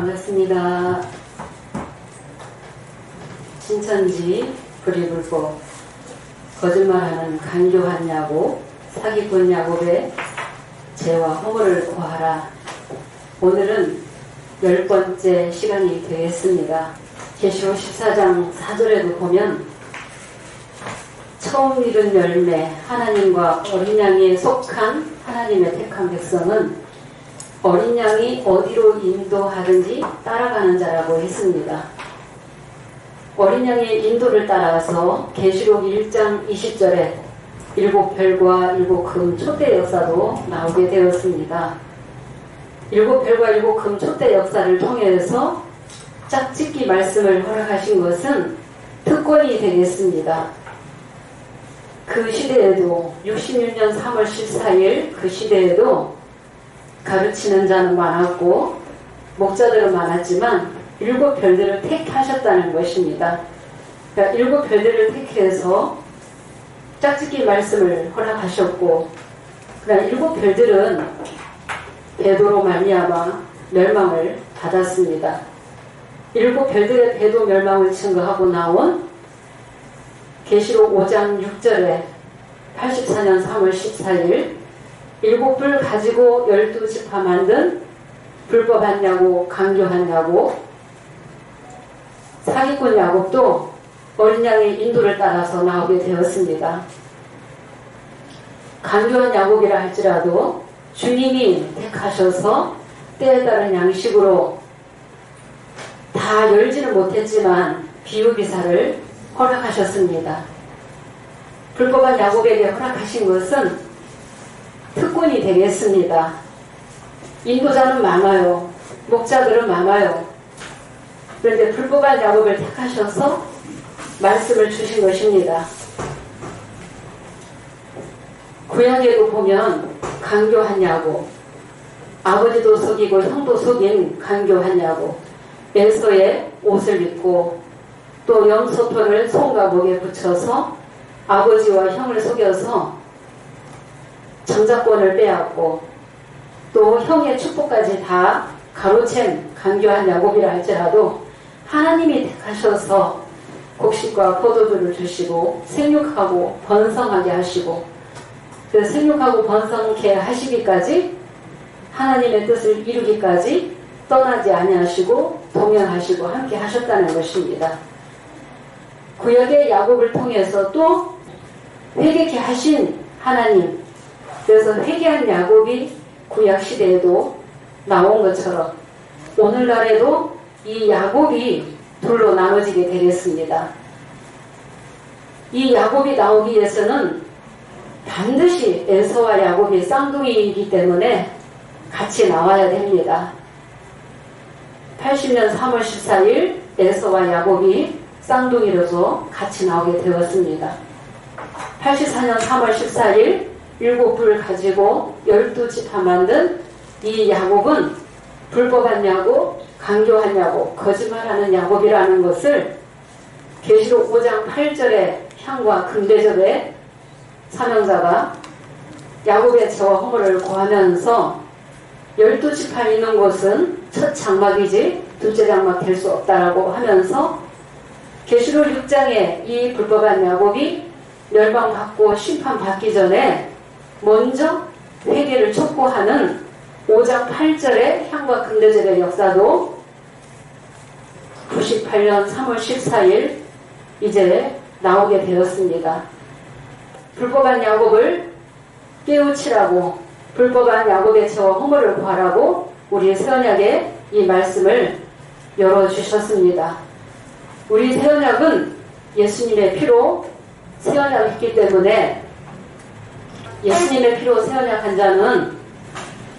반갑습니다. 신천지 불의불법 거짓말하는 간교한 야곱 사기꾼 야곱의 죄와 허물을 고하라. 오늘은 10번째 시간이 되겠습니다. 계시록 14장 4절에도 보면 처음 이룬 열매 하나님과 어린 양에 속한 하나님의 택한 백성은 어린 양이 어디로 인도하든지 따라가는 자라고 했습니다. 어린 양의 인도를 따라가서 계시록 1장 20절에 7별과 7금 촛대 역사도 나오게 되었습니다. 7별과 7금 촛대 역사를 통해서 짝짓기 말씀을 허락하신 것은 특권이 되겠습니다. 그 시대에도 66년 3월 14일 그 시대에도 가르치는 자는 많았고 목자들은 많았지만 7별들을 택하셨다는 것입니다. 그러니까 7별들을 택해서 짝짓기 말씀을 허락하셨고 그다음 7별들은 배도로 말미암아 멸망을 받았습니다. 7별들의 배도 멸망을 증거하고 나온 계시록 5장 6절에 84년 3월 14일 7불 가지고 12지파 만든 불법한 야곱, 간교한 야곱, 사기꾼 야곱도 어린 양의 인도를 따라서 나오게 되었습니다. 간교한 야곱이라 할지라도 주님이 택하셔서 때에 따른 양식으로 다 열지는 못했지만 비유비사를 허락하셨습니다. 불법한 야곱에게 허락하신 것은 특권이 되겠습니다. 인도자는 많아요. 목자들은 많아요. 그런데 불법한 야곱을 택하셔서 말씀을 주신 것입니다. 구약에도 보면 간교한 야곱, 아버지도 속이고 형도 속인 간교한 야곱, 에서의 옷을 입고 또 염소털을 손과 목에 붙여서 아버지와 형을 속여서 정자권을 빼앗고 또 형의 축복까지 다 가로챈 간교한 야곱이라 할지라도 하나님이 택하셔서 곡식과 포도주를 주시고 생육하고 번성하게 하시고 그 생육하고 번성케 하시기까지 하나님의 뜻을 이루기까지 떠나지 아니하시고 동행하시고 함께 하셨다는 것입니다. 구약의 야곱을 통해서 또 회개케 하신 하나님, 그래서 회개한 야곱이 구약시대에도 나온 것처럼 오늘날에도 이 야곱이 둘로 나눠지게 되겠습니다. 이 야곱이 나오기 위해서는 반드시 에서와 야곱이 쌍둥이이기 때문에 같이 나와야 됩니다. 80년 3월 14일 에서와 야곱이 쌍둥이로서 같이 나오게 되었습니다. 84년 3월 14일 7불 가지고 12지파 만든 이 야곱은 불법한 야곱, 간교한 야곱, 거짓말하는 야곱이라는 것을 계시록 5장 8절의 향과 금대접의 사명자가 야곱의 죄와 허물을 고하면서 12지파 있는 곳은 첫 장막이지 둘째 장막 될 수 없다라고 하면서 계시록 6장에 이 불법한 야곱이 멸망받고 심판받기 전에 먼저 회개를 촉구하는 5장 8절의 향과 금대접의 역사도 98년 3월 14일 이제 나오게 되었습니다. 불법한 야곱을 깨우치라고 불법한 야곱의 죄와 허물을 구하라고 우리 새언약에 이 말씀을 열어주셨습니다. 우리 새언약은 예수님의 피로 새언약했기 때문에 예수님의 피로 새언약한 자는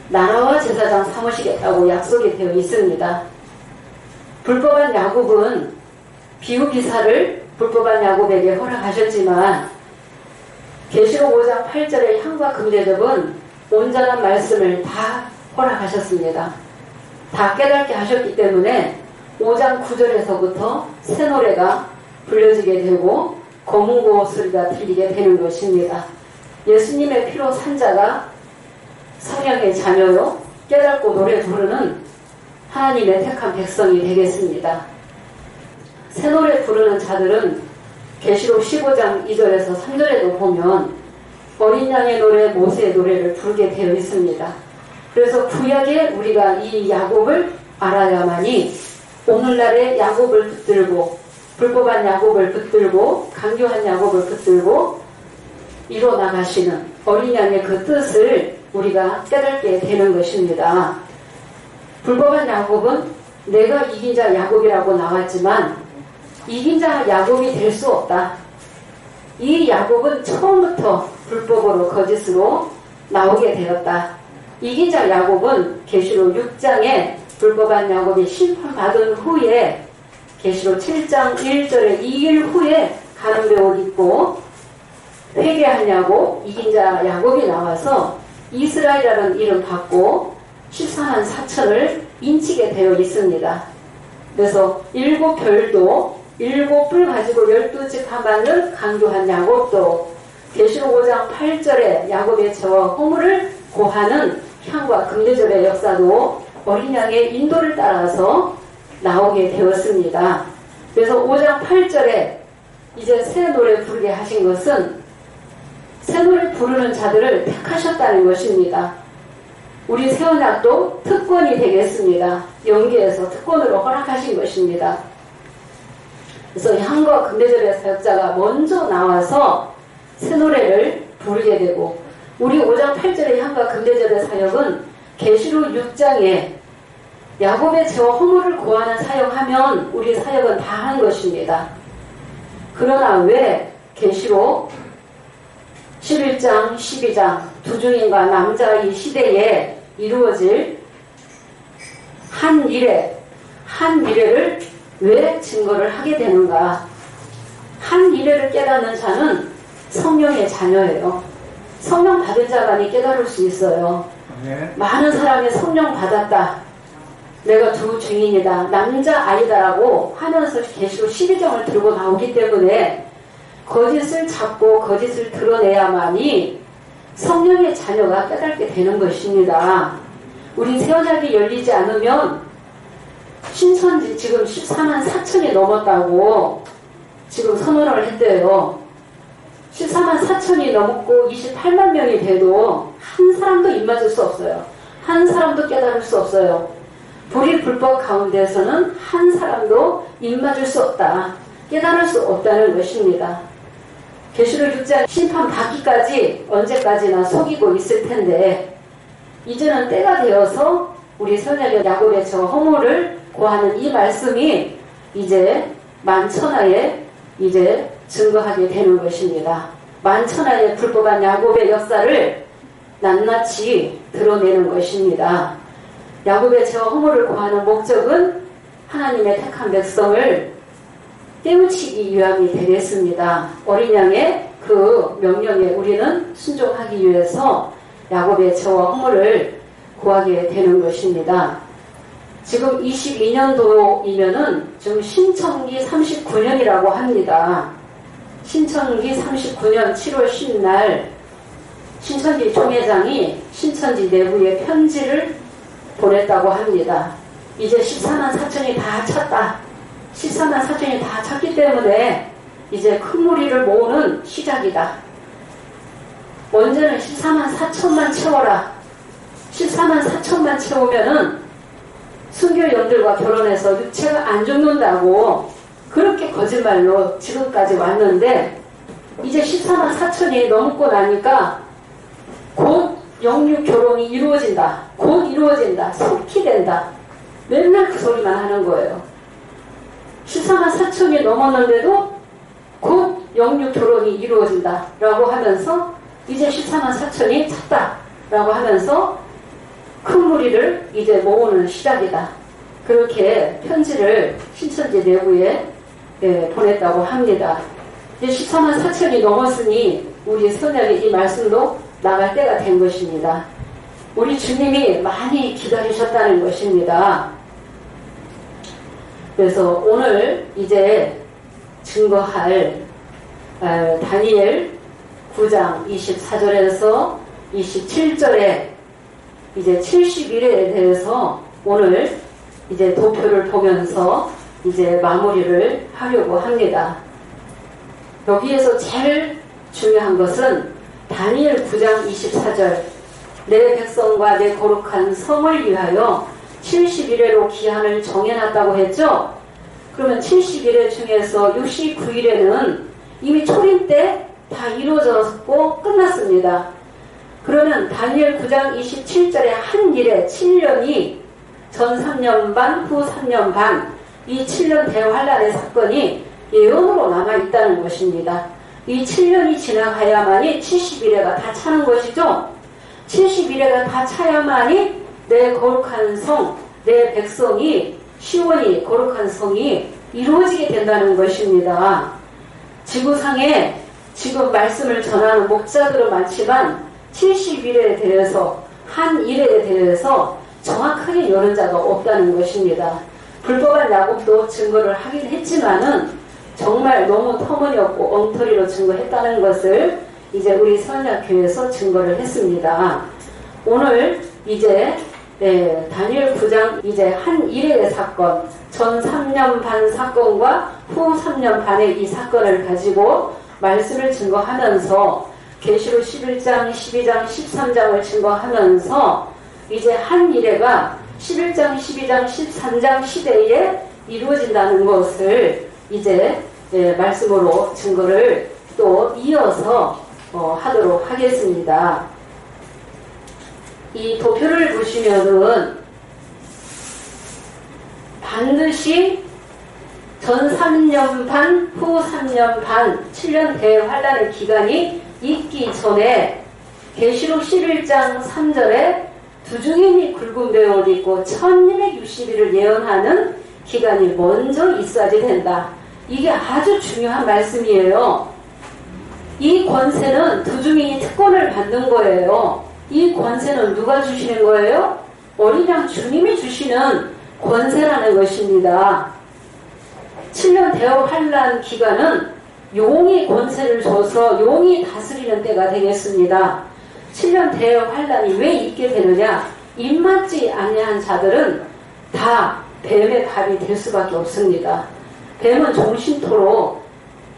나라와 제사장 삼으시겠다고 약속이 되어 있습니다. 불법한 야곱은 비유기사를 불법한 야곱에게 허락하셨지만 계시록 5장 8절의 향과 금대접은 온전한 말씀을 다 허락하셨습니다. 다 깨닫게 하셨기 때문에 5장 9절에서부터 새 노래가 불려지게 되고 거문고 소리가 들리게 되는 것입니다. 예수님의 피로 산 자가 성령의 자녀요 깨닫고 노래 부르는 하나님의 택한 백성이 되겠습니다. 새 노래 부르는 자들은 계시록 15장 2절에서 3절에도 보면 어린 양의 노래, 모세의 노래를 부르게 되어 있습니다. 그래서 구약에 우리가 이 야곱을 알아야만이 오늘날의 야곱을 붙들고 불법한 야곱을 붙들고 강교한 야곱을 붙들고 이뤄나가시는 어린 양의 그 뜻을 우리가 깨닫게 되는 것입니다. 불법한 야곱은 내가 이긴 자 야곱이라고 나왔지만 이긴 자 야곱이 될 수 없다. 이 야곱은 처음부터 불법으로 거짓으로 나오게 되었다. 이긴 자 야곱은 계시록 6장에 불법한 야곱이 심판받은 후에 계시록 7장 1절에 2일 후에 가는배 옷 입고 회개한 야곱, 이긴 자 야곱이 나와서 이스라엘이라는 이름 받고 14만 4천을 인치게 되어 있습니다. 그래서 7별도 7뿔 가지고 12집 하반을 강조한 야곱도 계시록 5장 8절에 야곱의 저와 허물을 고하는 향과 금대접의 역사도 어린 양의 인도를 따라서 나오게 되었습니다. 그래서 5장 8절에 이제 새 노래 부르게 하신 것은 새 노래 부르는 자들을 택하셨다는 것입니다. 우리 새언약도 특권이 되겠습니다. 연계해서 특권으로 허락하신 것입니다. 그래서 향과 금대접의 사역자가 먼저 나와서 새 노래를 부르게 되고 우리 5장 8절의 향과 금대접의 사역은 계시록 6장에 야곱의 죄와 허물을 고하는 사역하면 우리 사역은 다 한 것입니다. 그러나 왜 계시록 11장, 12장 두 증인과 남자 이 시대에 이루어질 한 미래를 왜 증거를 하게 되는가? 한 미래를 깨닫는 자는 성령의 자녀예요. 성령 받은 자만이 깨달을 수 있어요. 네. 많은 사람이 성령 받았다. 내가 두 증인이다. 남자 아이다라고 하면서 계시록 12장을 들고 나오기 때문에 거짓을 잡고 거짓을 드러내야만이 성령의 자녀가 깨닫게 되는 것입니다. 우리 새언약이 열리지 않으면 신천지 지금 14만 4천이 넘었다고 지금 선언을 했대요. 14만 4천이 넘고 28만 명이 돼도 한 사람도 입맞을 수 없어요. 한 사람도 깨달을 수 없어요. 불의 불법 가운데서는 한 사람도 입맞을 수 없다. 깨달을 수 없다는 것입니다. 계시록 6장 심판 받기까지 언제까지나 속이고 있을 텐데 이제는 때가 되어서 우리 선약의 야곱의 저 허물을 고하는 이 말씀이 이제 만천하에 이제 증거하게 되는 것입니다. 만천하의 불법한 야곱의 역사를 낱낱이 드러내는 것입니다. 야곱의 죄와 허물을 고하는 목적은 하나님의 택한 백성을 깨우치기 위함이 되겠습니다. 어린 양의 그 명령에 우리는 순종하기 위해서 야곱의 죄와 허물을 고하게 되는 것입니다. 지금 22년도이면은 지금 신청기 39년이라고 합니다. 신청기 39년 7월 10날 신천지 총회장이 신천지 내부에 편지를 보냈다고 합니다. 이제 14만 4천이 다 찼다. 14만 4천이 다 찼기 때문에 이제 큰 무리를 모으는 시작이다. 언제는 14만 4천만 채워라. 14만 4천만 채우면은 순교연들과 결혼해서 육체가 안 죽는다고 그렇게 거짓말로 지금까지 왔는데 이제 14만 4천이 넘고 나니까 곧 영육 결혼이 이루어진다. 곧 이루어진다. 속히 된다. 맨날 그 소리만 하는 거예요. 14만 4천이 넘었는데도 곧 영육 결혼이 이루어진다. 라고 하면서 이제 14만 4천이 찼다. 라고 하면서 큰 무리를 이제 모으는 시작이다. 그렇게 편지를 신천지 내부에 보냈다고 합니다. 이제 14만 4천이 넘었으니 우리 선약의 이 말씀도 나갈 때가 된 것입니다. 우리 주님이 많이 기다리셨다는 것입니다. 그래서 오늘 이제 증거할 다니엘 9장 24절에서 27절에 이제 70일에 대해서 오늘 이제 도표를 보면서 이제 마무리를 하려고 합니다. 여기에서 제일 중요한 것은 다니엘 9장 24절 내 백성과 내 거룩한 성을 위하여 70일에로 기한을 정해놨다고 했죠. 그러면 70일에 중에서 69일에는 이미 초림 때 다 이루어졌고 끝났습니다. 그러면 다니엘 9장 27절에 한 일에 7년이 전 3년 반, 후 3년 반, 이 7년 대환란의 사건이 예언으로 남아있다는 것입니다. 이 7년이 지나가야만이 70일에가 다 차는 것이죠. 70일에가 다 차야만이 내 거룩한 성, 내 백성이, 시온이 거룩한 성이 이루어지게 된다는 것입니다. 지구상에 지금 말씀을 전하는 목자들은 많지만 70일에 대해서, 한 일에 대해서 정확하게 여는 자가 없다는 것입니다. 불법한 야곱도 증거를 하긴 했지만은 정말 너무 터무니없고 엉터리로 증거했다는 것을 이제 우리 선약교회에서 증거를 했습니다. 오늘 이제 다니엘 9장 이제 한 일의 사건, 전 3년 반 사건과 후 3년 반의 이 사건을 가지고 말씀을 증거하면서 계시록 11장, 12장, 13장을 증거하면서 이제 한 일회가 11장, 12장, 13장 시대에 이루어진다는 것을 이제 말씀으로 증거를 또 이어서 하도록 하겠습니다. 이 도표를 보시면은 반드시 전 3년 반, 후 3년 반, 7년 대환란의 기간이 있기 전에 계시록 11장 3절에 두 증인이 굵은 배옷을 입고 1260일을 예언하는 기간이 먼저 있어야지 된다. 이게 아주 중요한 말씀이에요. 이 권세는 두 증인이 특권을 받는 거예요. 이 권세는 누가 주시는 거예요? 어린 양 주님이 주시는 권세라는 것입니다. 7년 대환란 기간은 용이 권세를 줘서 용이 다스리는 때가 되겠습니다. 7년 대환란이 왜 있게 되느냐? 입맞지 아니한 자들은 다 뱀의 밥이 될 수밖에 없습니다. 뱀은 종신토로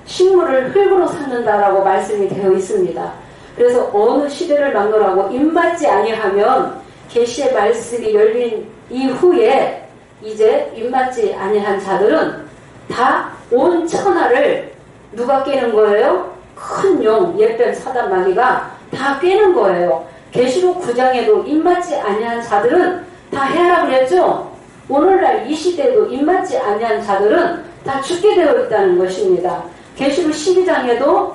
식물을 흙으로 삼는다라고 말씀이 되어 있습니다. 그래서 어느 시대를 막론하고 입맞지 아니하면 계시의 말씀이 열린 이후에 이제 입맞지 아니한 자들은 다 온 천하를 누가 깨는 거예요? 큰 용, 옛뱀 사단마귀가 다 깨는 거예요. 계시록 9장에도 입맞지 아니한 자들은 다 해하라고 그랬죠? 오늘날 이 시대에도 입맞지 아니한 자들은 다 죽게 되어 있다는 것입니다. 계시록 12장에도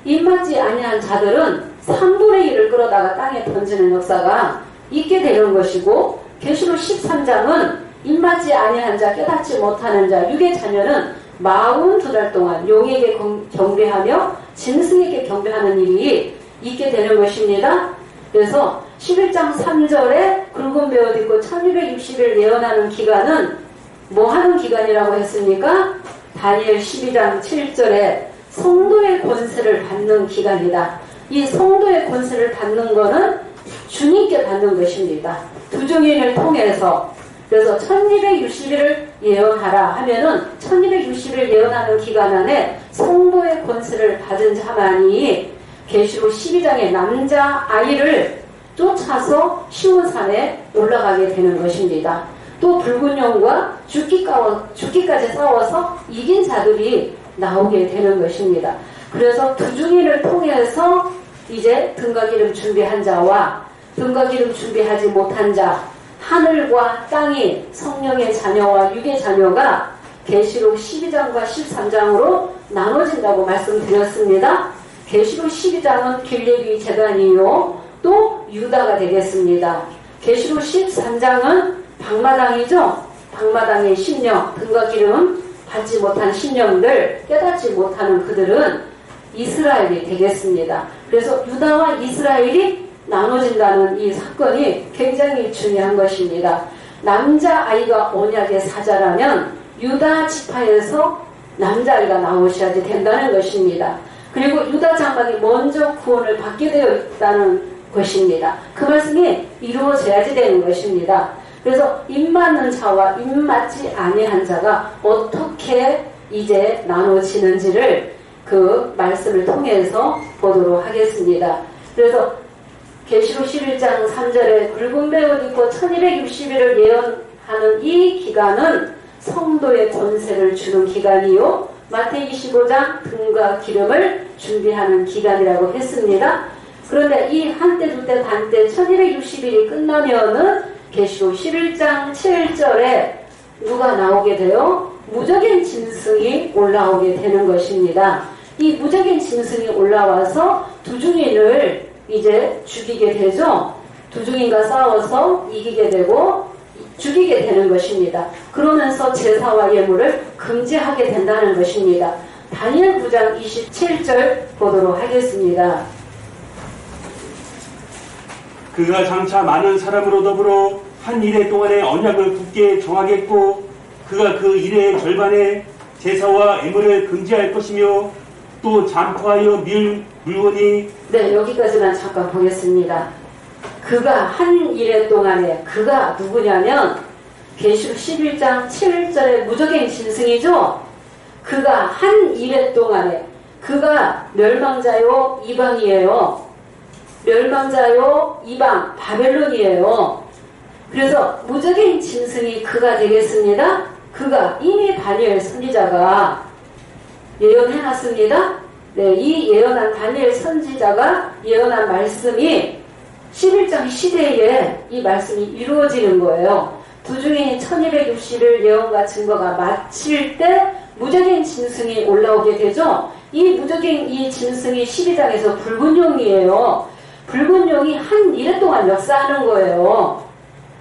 입맞지 아니한 자들은 3분의 1을 끌어다가 땅에 던지는 역사가 있게 되는 것이고, 계시록 13장은 입맞지 아니한 자, 깨닫지 못하는 자, 육의 자녀는 42달 동안 용에게 경배하며 짐승에게 경배하는 일이 있게 되는 것입니다. 그래서 11장 3절에 굵은 배옷 입고 1260일 예언하는 기간은 뭐 하는 기간이라고 했습니까? 다니엘 12장 7절에 성도의 권세를 받는 기간이다. 이 성도의 권세를 받는 거는 주님께 받는 것입니다. 두 증인을 통해서. 그래서 1260일을 예언하라 하면은 1260일 예언하는 기간 안에 성도의 권세를 받은 자만이 계시록 12장의 남자 아이를 쫓아서 시온산에 올라가게 되는 것입니다. 또 붉은 용과 죽기까지 싸워서 이긴 자들이 나오게 되는 것입니다. 그래서 두 증인을 통해서 이제 등가기름 준비한 자와 등가기름 준비하지 못한 자, 하늘과 땅이 성령의 자녀와 육의 자녀가 계시록 12장과 13장으로 나눠진다고 말씀드렸습니다. 계시록 12장은 길레기 제단이요, 또 유다가 되겠습니다. 계시록 13장은 방마당이죠. 방마당의 심령, 등가기름 받지 못한 심령들, 깨닫지 못하는 그들은 이스라엘이 되겠습니다. 그래서 유다와 이스라엘이 나눠진다는 이 사건이 굉장히 중요한 것입니다. 남자아이가 언약의 사자라면 유다 지파에서 남자아이가 나오셔야지 된다는 것입니다. 그리고 유다 장막이 먼저 구원을 받게 되어 있다는 것입니다. 그 말씀이 이루어져야지 되는 것입니다. 그래서 입맞는 자와 입맞지 아니한 자가 어떻게 이제 나눠지는지를 그 말씀을 통해서 보도록 하겠습니다. 그래서 계시록 11장 3절에 굵은 베옷 입고 1260일을 예언하는 이 기간은 성도의 권세를 주는 기간이요, 마태복음 25장 등과 기름을 준비하는 기간이라고 했습니다. 그런데 이 한때 두때 단때 1260일이 끝나면은 계시록 11장 7절에 누가 나오게 돼요? 무적인 짐승이 올라오게 되는 것입니다. 이 무적인 짐승이 올라와서 두중인을 이제 죽이게 되죠. 두중인과 싸워서 이기게 되고 죽이게 되는 것입니다. 그러면서 제사와 예물을 금지하게 된다는 것입니다. 다니엘 9장 27절 보도록 하겠습니다. 그가 장차 많은 사람으로 더불어 한 일해 동안의 언약을 굳게 정하겠고 그가 그 일의 절반에 제사와 예물을 금지할 것이며 또 잠포하여 밀 물건이 네, 여기까지만 잠깐 보겠습니다. 그가 한 일해 동안에 그가 누구냐면 계시록 11장 7절의 무적인 짐승이죠. 그가 한 일해 동안에 그가 멸망자요 이방이에요. 멸망자요 이방 바벨론이에요. 그래서 무적인 짐승이 그가 되겠습니다. 그가 이미 다니엘 선지자가 예언해놨습니다. 네, 이 예언한 다니엘 선지자가 예언한 말씀이 11장 시대에 이 말씀이 이루어지는 거예요. 두중인이 1260일 예언과 증거가 마칠 때 무적인 짐승이 올라오게 되죠. 이 무적인 이 짐승이 12장에서 붉은 용이에요. 붉은 용이 한 일해 동안 역사하는 거예요.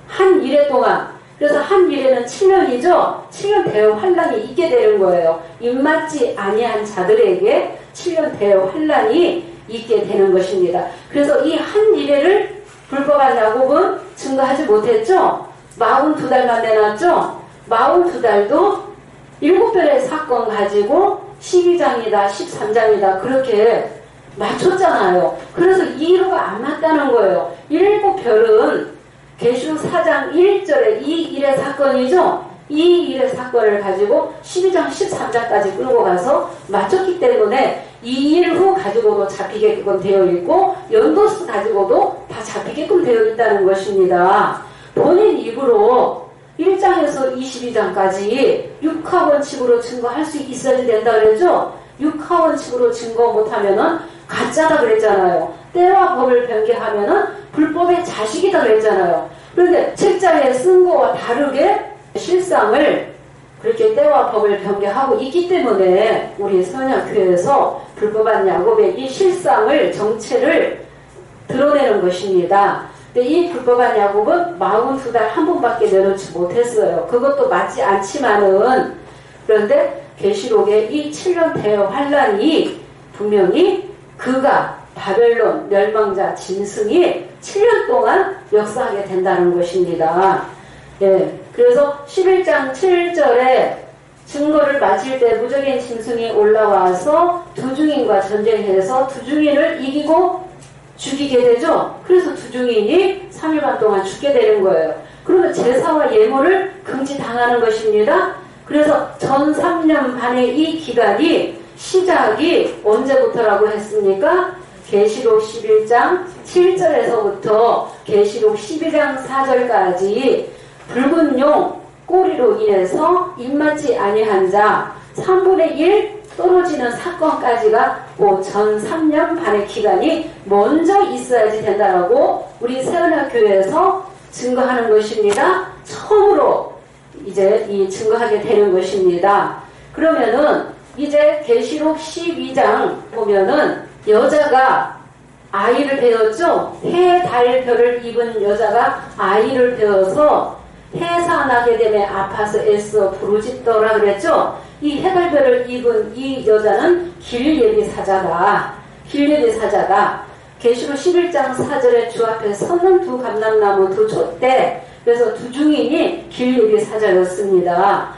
한 일해 동안. 그래서 한 일해는 7년이죠. 7년 대의 환란이 있게 되는 거예요. 입맞지 아니한 자들에게 7년 대의 환란이 있게 되는 것입니다. 그래서 이 한 일해를 불법한 야곱은 증거하지 못했죠. 42달만 내놨죠. 42달도 7별의 사건 가지고 12장이다 13장이다 그렇게 맞췄잖아요. 그래서 이유가 안 맞다는 거예요. 7별은 계시록 4장 1절에 이 일의 사건이죠. 이 일의 사건을 가지고 12장 13장까지 끌고 가서 맞췄기 때문에 이 일 후 가지고도 잡히게끔 되어 있고 연도수 가지고도 다 잡히게끔 되어 있다는 것입니다. 본인 입으로 1장에서 22장까지 육하원칙으로 증거할 수 있어야 된다 그랬죠. 육하원칙으로 증거 못하면은 가짜다 그랬잖아요. 때와 법을 변개하면은 불법의 자식이다 그랬잖아요. 그런데 책자에 쓴 거와 다르게 실상을 그렇게 때와 법을 변개하고 있기 때문에 우리 선약교회에서 불법한 야곱의 이 실상을 정체를 드러내는 것입니다. 근데 이 불법한 야곱은 42달 한 번밖에 내놓지 못했어요. 그것도 맞지 않지만은 그런데 계시록의 이 7년 대의 환란이 분명히 그가 바벨론 멸망자 짐승이 7년 동안 역사하게 된다는 것입니다. 예, 그래서 11장 7절에 증거를 마칠 때 무적인 짐승이 올라와서 두중인과 전쟁해서 두중인을 이기고 죽이게 되죠. 그래서 두중인이 3일 반 동안 죽게 되는 거예요. 그러면 제사와 예물을 금지당하는 것입니다. 그래서 전 3년 반의 이 기간이 시작이 언제부터라고 했습니까? 계시록 11장 7절에서부터 계시록 12장 4절까지 붉은 용 꼬리로 인해서 입맞지 아니한 자 3분의 1 떨어지는 사건까지가 그 전 3년 반의 기간이 먼저 있어야지 된다라고 우리 세언학교에서 증거하는 것입니다. 처음으로 이제 이 증거하게 되는 것입니다. 그러면은 이제 계시록 12장 보면은 여자가 아이를 배웠죠. 해, 달, 별을 입은 여자가 아이를 배워서 해산하게 되면 아파서 애써 부르짖더라 그랬죠. 이 해달별을 입은 이 여자는 길예비사자다. 길예비사자다. 계시록 11장 4절에 주 앞에 서는 두 감람나무 두 촛대. 그래서 두 중인이 길예비사자였습니다.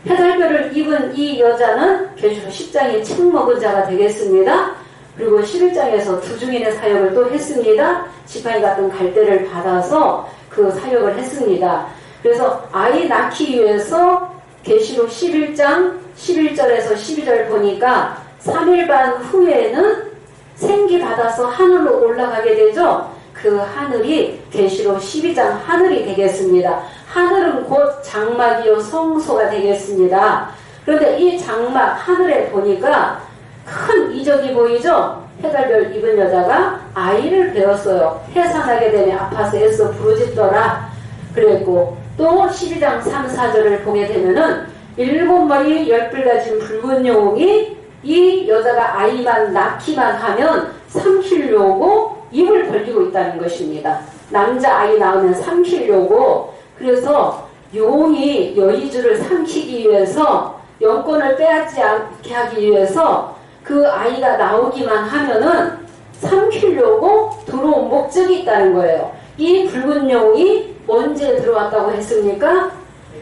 해달별을 입은 이 여자는 계시록 10장에 책 먹은 자가 되겠습니다. 그리고 11장에서 두 중인의 사역을 또 했습니다. 지팡이 같은 갈대를 받아서 그 사역을 했습니다. 그래서 아이 낳기 위해서 계시록 11장 11절에서 12절 보니까 3일 반 후에는 생기 받아서 하늘로 올라가게 되죠. 그 하늘이 계시록 12장 하늘이 되겠습니다. 하늘은 곧 장막이요 성소가 되겠습니다. 그런데 이 장막 하늘에 보니까 큰 이적이 보이죠. 해달별 입은 여자가 아이를 배웠어요. 해산하게 되면 아파서 애써 부르짖더라 그랬고, 또 12장 3, 4절을 보게 되면은 7머리 10뿔 가진 붉은 용이 이 여자가 아이만 낳기만 하면 삼키려고 입을 벌리고 있다는 것입니다. 남자 아이 낳으면 삼키려고. 그래서 용이 여의주를 삼키기 위해서, 영권을 빼앗지 않게 하기 위해서 그 아이가 나오기만 하면은 삼키려고 들어온 목적이 있다는 거예요. 이 붉은 용이 언제 들어왔다고 했습니까?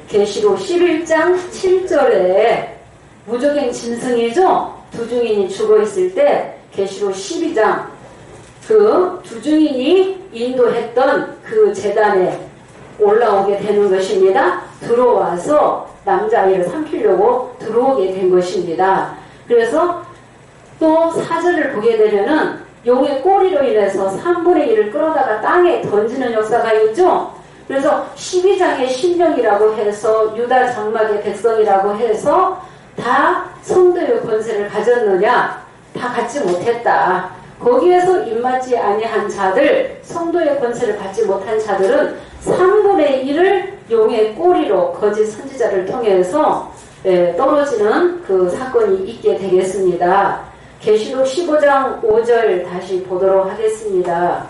계시록 11장 7절에 무적행 짐승이죠. 두 증인이 죽어 있을 때 계시록 12장 그 두 증인이 인도했던 그 제단에 올라오게 되는 것입니다. 들어와서 남자아이를 삼키려고 들어오게 된 것입니다. 그래서 또 4절을 보게 되면은 용의 꼬리로 인해서 3분의 1을 끌어다가 땅에 던지는 역사가 있죠. 그래서 12장의 심령이라고 해서 유다 장막의 백성이라고 해서 다 성도의 권세를 가졌느냐? 다 갖지 못했다. 거기에서 입맞지 아니한 자들, 성도의 권세를 받지 못한 자들은 3분의 1을 용의 꼬리로 거짓 선지자를 통해서 떨어지는 그 사건이 있게 되겠습니다. 계시록 15장 5절 다시 보도록 하겠습니다.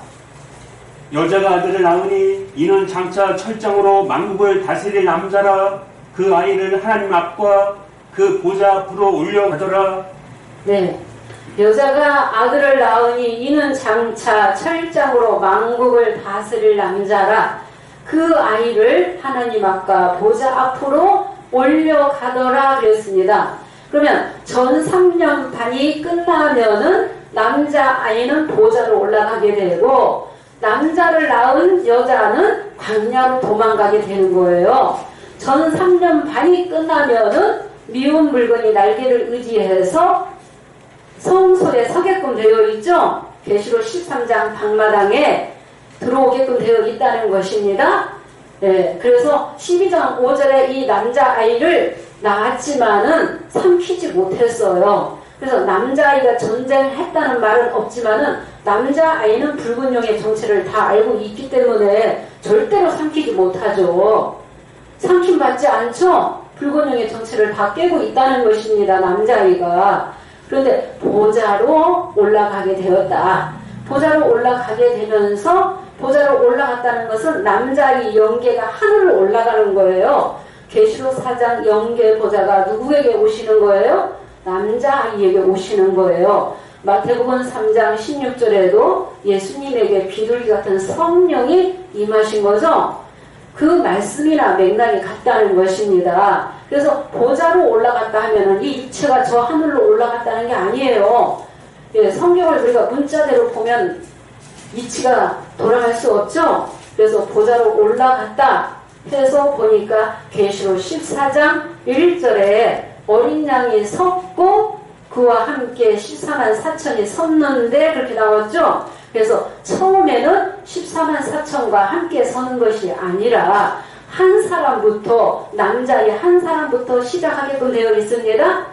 여자가 아들을 낳으니 이는 장차 철장으로 만국을 다스릴 남자라. 그 아이를 하나님 앞과 그 보좌 앞으로 올려가더라. 네, 여자가 아들을 낳으니 이는 장차 철장으로 만국을 다스릴 남자라. 그 아이를 하나님 앞과 보좌 앞으로 올려가더라 그랬습니다. 그러면 전 3년 반이 끝나면은 남자아이는 보좌로 올라가게 되고, 남자를 낳은 여자는 광야로 도망가게 되는 거예요. 전 3년 반이 끝나면은 미운 물건이 날개를 의지해서 성소에 서게끔 되어 있죠. 계시록 13장 방마당에 들어오게끔 되어 있다는 것입니다. 네, 그래서 12장 5절에 이 남자아이를 낳았지만은 삼키지 못했어요. 그래서 남자아이가 전쟁했다는 말은 없지만은 남자아이는 붉은 용의 정체를 다 알고 있기 때문에 절대로 삼키지 못하죠. 삼킴받지 않죠? 붉은 용의 정체를 다 깨고 있다는 것입니다. 남자아이가. 그런데 보좌로 올라가게 되었다. 보좌로 올라가게 되면서, 보좌로 올라갔다는 것은 남자아이 영계가 하늘로 올라가는 거예요. 계시록 4장 영계 보좌가 누구에게 오시는 거예요? 남자아이에게 오시는 거예요. 마태복음 3장 16절에도 예수님에게 비둘기 같은 성령이 임하신 거죠. 그 말씀이나 맥락이 같다는 것입니다. 그래서 보좌로 올라갔다 하면은 이 육체가 저 하늘로 올라갔다는 게 아니에요. 예, 성경을 우리가 문자대로 보면 이치가 돌아갈 수 없죠. 그래서 보좌로 올라갔다 해서 보니까 계시록 14장 1절에 어린 양이 섰고 그와 함께 14만 4천이 섰는데 그렇게 나왔죠. 그래서 처음에는 14만 4천과 함께 서는 것이 아니라 한 사람부터, 남자의 한 사람부터 시작하게끔 되어 있습니다.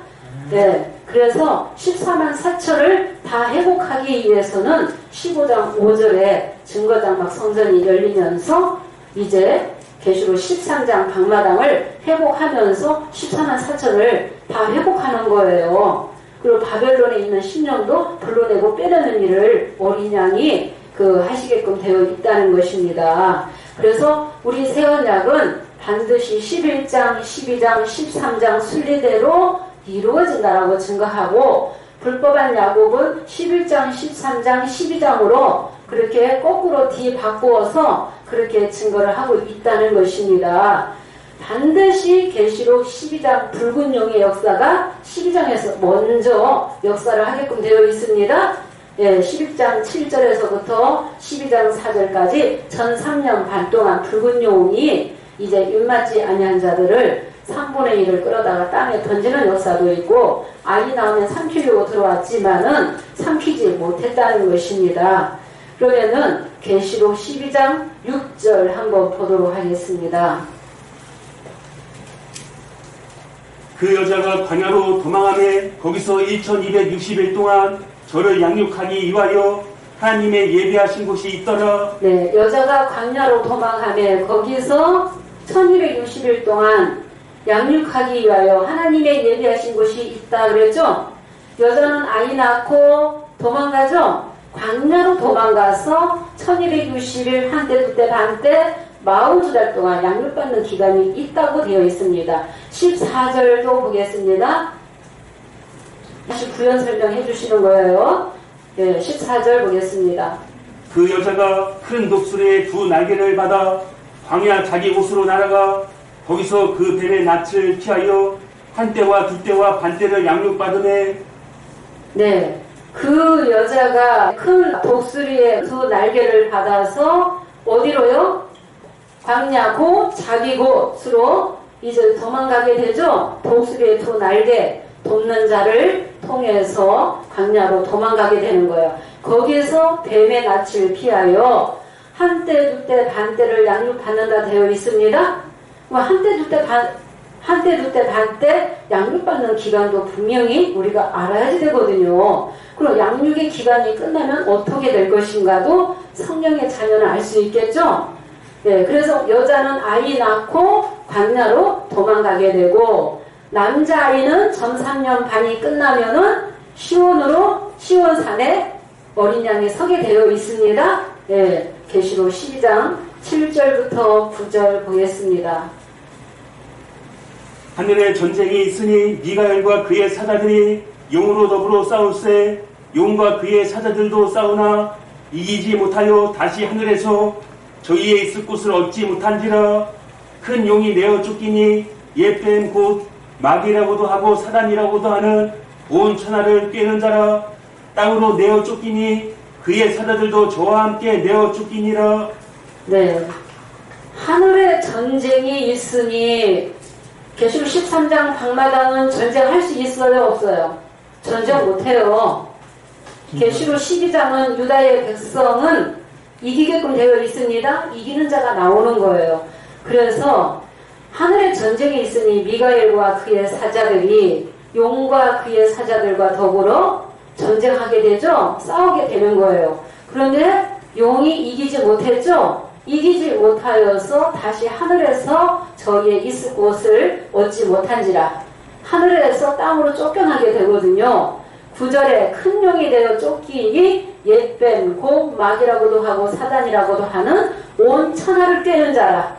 네, 그래서 14만 4천을 다 회복하기 위해서는 15장 5절에 증거장막 성전이 열리면서 이제 계시록 13장 방마당을 회복하면서 14만 4천을 다 회복하는 거예요. 그리고 바벨론에 있는 신령도 불러내고 빼내는 일을 어린 양이 하시게끔 되어 있다는 것입니다. 그래서 우리 새 언약은 반드시 11장, 12장, 13장 순리대로 이루어진다라고 증거하고, 불법한 야곱은 11장, 13장, 12장으로 그렇게 거꾸로 뒤바꾸어서 그렇게 증거를 하고 있다는 것입니다. 반드시 계시록 12장 붉은 용의 역사가 12장에서 먼저 역사를 하게끔 되어 있습니다. 예, 11장 7절에서부터 12장 4절까지 전 3년 반 동안 붉은 용이 이제 입맞지 아니한 자들을 3분의 1을 끌어다가 땅에 던지는 역사도 있고 아이 낳으면 삼키려고 들어왔지만은 삼키지 못했다는 것입니다. 그러면은 계시록 12장 6절 한번 보도록 하겠습니다. 그 여자가 광야로 도망하며 거기서 1260일 동안 저를 양육하기 위하여 하나님의 예비하신 곳이 있더라. 네, 여자가 광야로 도망하며 거기서 1260일 동안 양육하기 위하여 하나님의 예비하신 곳이 있다 그랬죠? 여자는 아이 낳고 도망가죠? 광야로 도망가서 1260일 한때 두때 반때 42달 동안 양육받는 기간이 있다고 되어 있습니다. 14절도 보겠습니다. 다시 구현 설명해 주시는 거예요. 네, 14절 보겠습니다. 그 여자가 큰 독수리의 두 날개를 받아 광야 자기 곳으로 날아가 거기서 그 뱀의 낯을 피하여 한때와 두때와 반때를 양육받으매. 네, 그 여자가 큰 독수리의 두 날개를 받아서 어디로요? 광야 곧 자기 곳으로 이제 도망가게 되죠. 독수리의 두 날개 돕는 자를 통해서 광야로 도망가게 되는 거예요. 거기에서 뱀의 낯을 피하여 한때 두때 반때를 양육받는다 되어 있습니다. 한때 두때 반때 양육받는 기간도 분명히 우리가 알아야 되거든요. 그럼 양육의 기간이 끝나면 어떻게 될 것인가도 성령의 자녀는 알 수 있겠죠. 네, 그래서 여자는 아이 낳고 광야로 도망가게 되고 남자아이는 점3년 반이 끝나면은 시온산에 어린 양이 서게 되어 있습니다. 네, 계시록 12장 7절부터 9절 보겠습니다. 하늘에 전쟁이 있으니 미가엘과 그의 사자들이 용으로 더불어 싸울세. 용과 그의 사자들도 싸우나 이기지 못하여 다시 하늘에서 저희의 있을 곳을 얻지 못한지라. 큰 용이 내어 쫓기니 옛뱀 곧 마귀라고도 하고 사단이라고도 하는 온 천하를 꿰는 자라. 땅으로 내어 쫓기니 그의 사자들도 저와 함께 내어 쫓기니라. 네, 하늘에 전쟁이 있으니 계시록 13장 방마당은 전쟁할 수 있어요 없어요? 전쟁 못해요. 계시록 12장은 유다의 백성은 이기게끔 되어 있습니다. 이기는 자가 나오는 거예요. 그래서 하늘에 전쟁이 있으니 미가엘과 그의 사자들이 용과 그의 사자들과 더불어 전쟁하게 되죠. 싸우게 되는 거예요. 그런데 용이 이기지 못했죠. 이기지 못하여서 다시 하늘에서 저희의 있을 곳을 얻지 못한지라. 하늘에서 땅으로 쫓겨나게 되거든요. 9절에 큰 용이 되어 쫓기니 옛뱀 곧 마귀라고도 하고 사단이라고도 하는 온 천하를 꿰는 자라.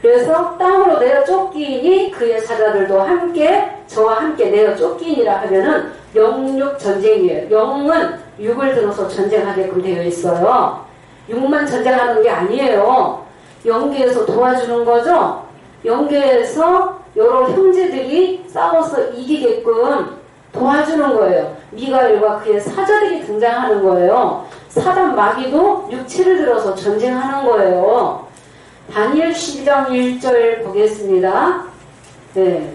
그래서 땅으로 내어 쫓기니 그의 사자들도 함께 저와 함께 내어 쫓기니라 하면은 영육 전쟁이에요. 영은 육을 들어서 전쟁하게끔 되어 있어요. 육만 전쟁하는 게 아니에요. 영계에서 도와주는 거죠. 영계에서 여러 형제들이 싸워서 이기게끔 도와주는 거예요. 미가엘과 그의 사자들이 등장하는 거예요. 사단 마귀도 육체를 들어서 전쟁하는 거예요. 다니엘 12장 1절 보겠습니다. 네.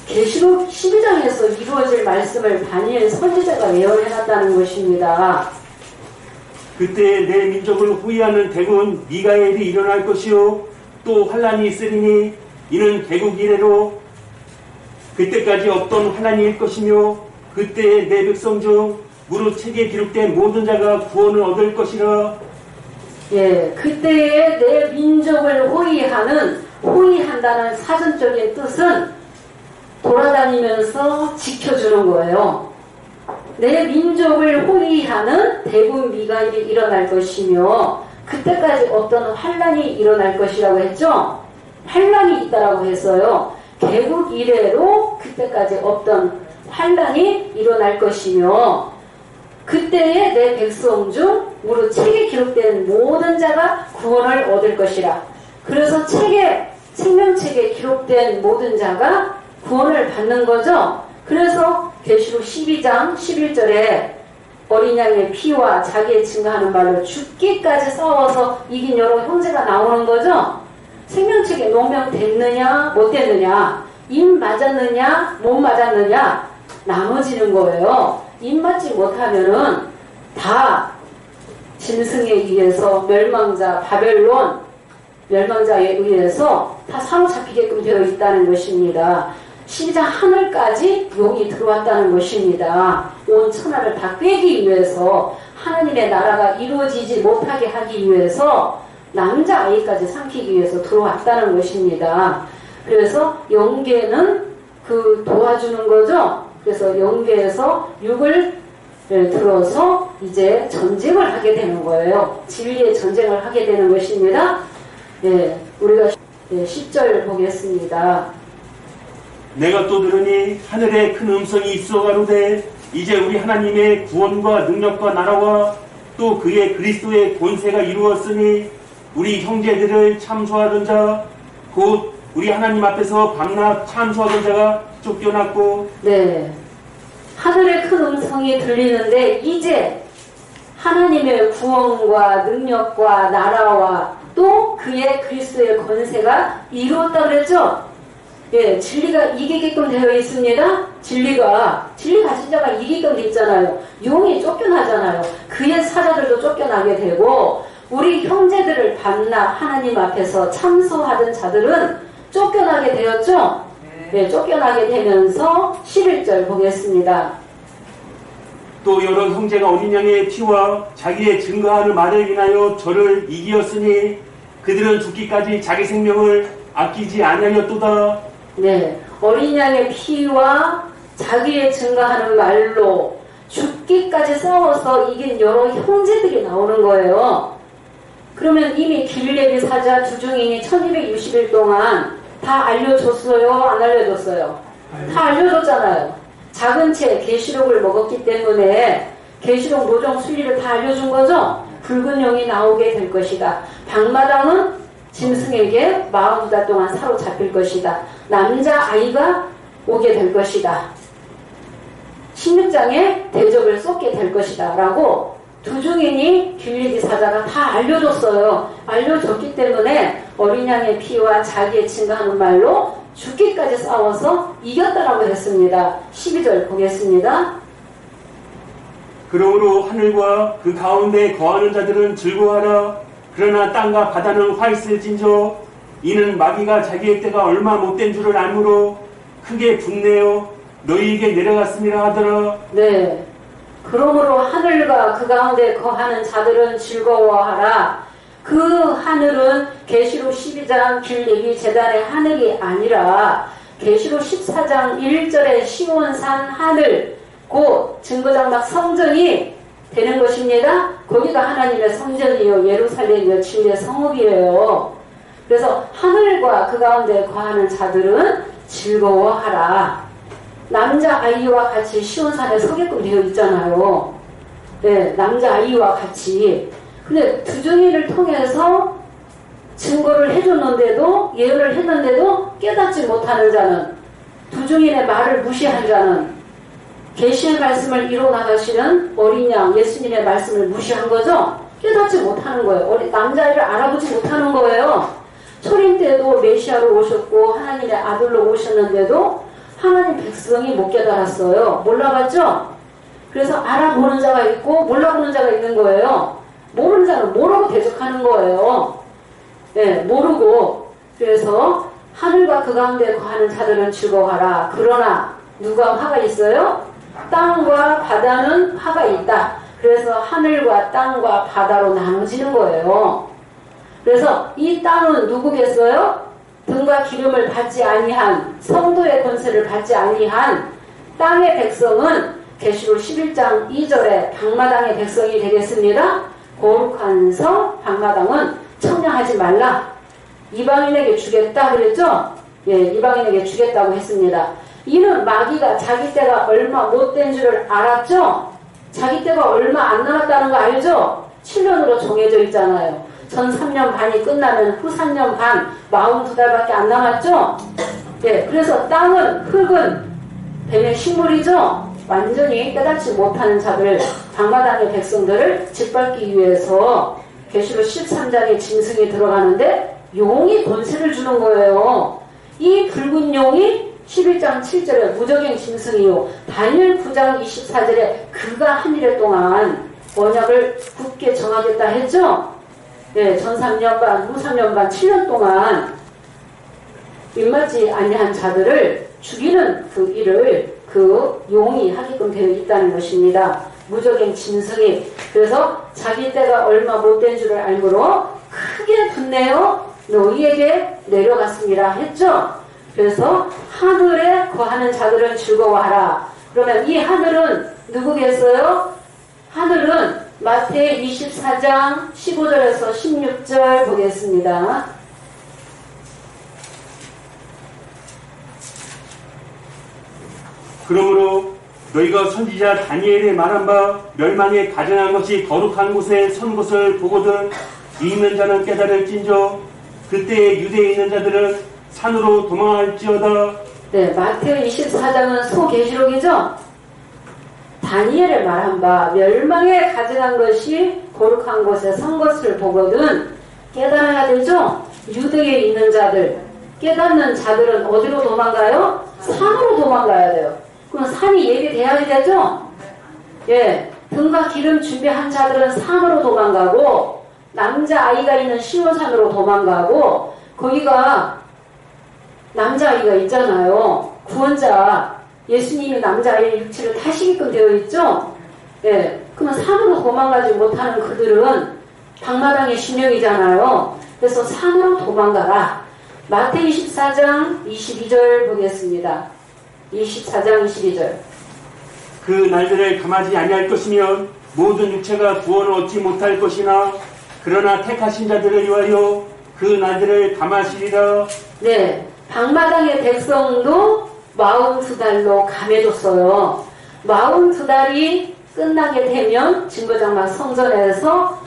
계시록 12장에서 이루어질 말씀을 다니엘 선지자가 예언해놨다는 것입니다. 그때 내 민족을 호위하는 대군 미가엘이 일어날 것이요 또 환란이 있으리니 이는 개국 이래로 그때까지 없던 환란일 것이며 그때의 내 백성 중 무릇 책에 기록된 모든 자가 구원을 얻을 것이라. 예, 그때의 내 민족을 호위한다는 사전적인 뜻은 돌아다니면서 지켜주는 거예요. 내 민족을 호위하는 대군 미가엘이 일어날 것이며 그때까지 어떤 환란이 일어날 것이라고 했죠. 환란이 있다라고 했어요. 개국 이래로 그때까지 없던 환란이 일어날 것이며 그때의 내 백성 중 무릇 책에 기록된 모든 자가 구원을 얻을 것이라. 그래서 생명책에 기록된 모든 자가 구원을 받는 거죠. 그래서 계시록 12장 11절에 어린 양의 피와 자기의 증거하는 말로 죽기까지 싸워서 이긴 여러 형제가 나오는 거죠. 생명책에 노명됐느냐 못 됐느냐, 입 맞았느냐 못 맞았느냐 나눠지는 거예요. 입 맞지 못하면은 다 짐승에 의해서 멸망자 바벨론 멸망자에 의해서 다 사로잡히게끔 되어 있다는 것입니다. 12장 하늘까지 용이 들어왔다는 것입니다. 온 천하를 다 꿰기 위해서, 하나님의 나라가 이루어지지 못하게 하기 위해서 남자아이까지 삼키기 위해서 들어왔다는 것입니다. 그래서 영계는 그 도와주는 거죠. 그래서 영계에서 육을 들어서 이제 전쟁을 하게 되는 거예요. 진리의 전쟁을 하게 되는 것입니다. 우리가 10절 보겠습니다. 내가 또 들으니 하늘에 큰 음성이 있어 가로되 이제 우리 하나님의 구원과 능력과 나라와 또 그의 그리스도의 권세가 이루었으니 우리 형제들을 참소하던 자 곧 우리 하나님 앞에서 밤낮 참소하던 자가 쫓겨났고. 네, 하늘의 큰 음성이 들리는데 이제 하나님의 구원과 능력과 나라와 또 그의 그리스도의 권세가 이루었다 그랬죠? 예, 진리가 이기게끔 되어 있습니다. 진리 가진 자가 이기게끔 되어 있잖아요. 용이 쫓겨나잖아요. 그의 사자들도 쫓겨나게 되고, 우리 형제들을 밤낮 하나님 앞에서 참소하던 자들은 쫓겨나게 되었죠? 네, 쫓겨나게 되면서 11절 보겠습니다. 또 여러 형제가 어린 양의 피와 자기의 증거하는 말을 인하여 저를 이기었으니 그들은 죽기까지 자기 생명을 아끼지 아니하였도다. 네, 어린 양의 피와 자기의 증거하는 말로 죽기까지 싸워서 이긴 여러 형제들이 나오는 거예요. 그러면 이미 길레비 사자 두 증인이 1260일 동안 다 알려줬어요? 안 알려줬어요? 다 알려줬잖아요. 작은 책 계시록을 먹었기 때문에 계시록 모종 순리를 다 알려준 거죠. 붉은 용이 나오게 될 것이다. 방마당은 짐승에게 42달 동안 사로잡힐 것이다. 남자아이가 오게 될 것이다. 16장에 대접을 쏟게 될 것이다 라고 두 증인이 길리기 사자가 다 알려줬어요. 알려줬기 때문에 어린 양의 피와 자기의 증거하는 말로 죽기까지 싸워서 이겼다라고 했습니다. 12절 보겠습니다. 그러므로 하늘과 그 가운데 거하는 자들은 즐거워하라. 그러나 땅과 바다는 화 있을진저 이는 마귀가 자기의 때가 얼마 못된 줄을 알므로 크게 분내어 너희에게 내려갔음이라 하더라. 네. 그러므로 하늘과 그 가운데 거하는 자들은 즐거워하라. 그 하늘은 계시록 12장 길리기 제단의 하늘이 아니라 계시록 14장 1절의 시온산 하늘, 곧 증거장막 성전이 되는 것입니다. 거기가 하나님의 성전이요 예루살렘이요 진리의 성읍이에요. 그래서 하늘과 그 가운데 거하는 자들은 즐거워하라. 남자아이와 같이 시온산에 서게끔 되어 있잖아요. 네, 남자아이와 같이. 근데 두 증인을 통해서 증거를 해줬는데도, 예언을 했는데도 깨닫지 못하는 자는, 두 증인의 말을 무시한 자는, 계시의 말씀을 이뤄나가시는 어린 양 예수님의 말씀을 무시한 거죠. 깨닫지 못하는 거예요. 남자아이를 알아보지 못하는 거예요. 초림 때도 메시아로 오셨고 하나님의 아들로 오셨는데도 하나님 백성이 못 깨달았어요. 몰라봤죠? 그래서 알아보는 자가 있고 몰라보는 자가 있는 거예요. 모르는 자는 모르고 대적하는 거예요. 네, 모르고. 그래서 하늘과 그 가운데 거하는 자들은 즐거워하라. 그러나 누가 화가 있어요? 땅과 바다는 화가 있다. 그래서 하늘과 땅과 바다로 나눠지는 거예요. 그래서 이 땅은 누구겠어요? 등과 기름을 받지 아니한, 성도의 권세를 받지 아니한 땅의 백성은 계시록 11장 2절에 방마당의 백성이 되겠습니다. 거룩한 성 방마당은 청량하지 말라. 이방인에게 주겠다 그랬죠? 예, 이방인에게 주겠다고 했습니다. 이는 마귀가 자기 때가 얼마 못된 줄을 알았죠? 자기 때가 얼마 안 남았다는 거 알죠? 7년으로 정해져 있잖아요. 전 3년 반이 끝나면 후 3년 반, 42달밖에 안 남았죠? 예, 그래서 땅은, 흙은 뱀의 식물이죠? 완전히 깨닫지 못하는 자들, 방마당의 백성들을 짓밟기 위해서 계시록 13장에 짐승이 들어가는데 용이 권세를 주는 거예요. 이 붉은 용이 11장 7절에 무적행 짐승이요, 다니엘 9장 24절에 그가 한 일에 동안 언약을 굳게 정하겠다 했죠. 네, 전 3년 반, 후 3년 반, 7년 동안 입맞지 아니한 자들을 죽이는 그 일을 그 용이 하게끔 되어 있다는 것입니다. 무적행 짐승이. 그래서 자기 때가 얼마 못된 줄을 알므로 크게 분내어 너희에게 내려갔습니다 했죠. 그래서 하늘에 거하는 자들은 즐거워하라. 그러면 이 하늘은 누구겠어요? 하늘은 마태의 24장 15절에서 16절 보겠습니다. 그러므로 너희가 선지자 다니엘의 말한 바 멸망에 가증한 것이 거룩한 곳에 선 곳을 보거든 있는 자는 깨달을진저 그때 유대에 있는 자들은 산으로 도망할지어다. 네, 마태의 24장은 소계시록이죠. 다니엘의 말한 바 멸망에 가증한 것이 거룩한 곳에 선 것을 보거든 깨달아야 되죠. 유대에 있는 자들, 깨닫는 자들은 어디로 도망가요? 산으로 도망가야 돼요. 그럼 산이 예비돼야 되죠? 예, 등과 기름 준비한 자들은 산으로 도망가고 남자아이가 있는 시온산으로 도망가고 거기가 남자아이가 있잖아요. 구원자 예수님이 남자아이의 육체를 타시게끔 되어 있죠? 예, 그러면 산으로 도망가지 못하는 그들은 방마당의 신령이잖아요. 그래서 산으로 도망가라. 마태 24장 22절 보겠습니다. 24장 22절. 그 날들을 감하지 아니할 것이면 모든 육체가 구원을 얻지 못할 것이나 그러나 택하신 자들을 위하여 그 날들을 감하시리라. 네, 방마당의 백성도 42달로 감해줬어요. 42달이 끝나게 되면 증거장막 성전에서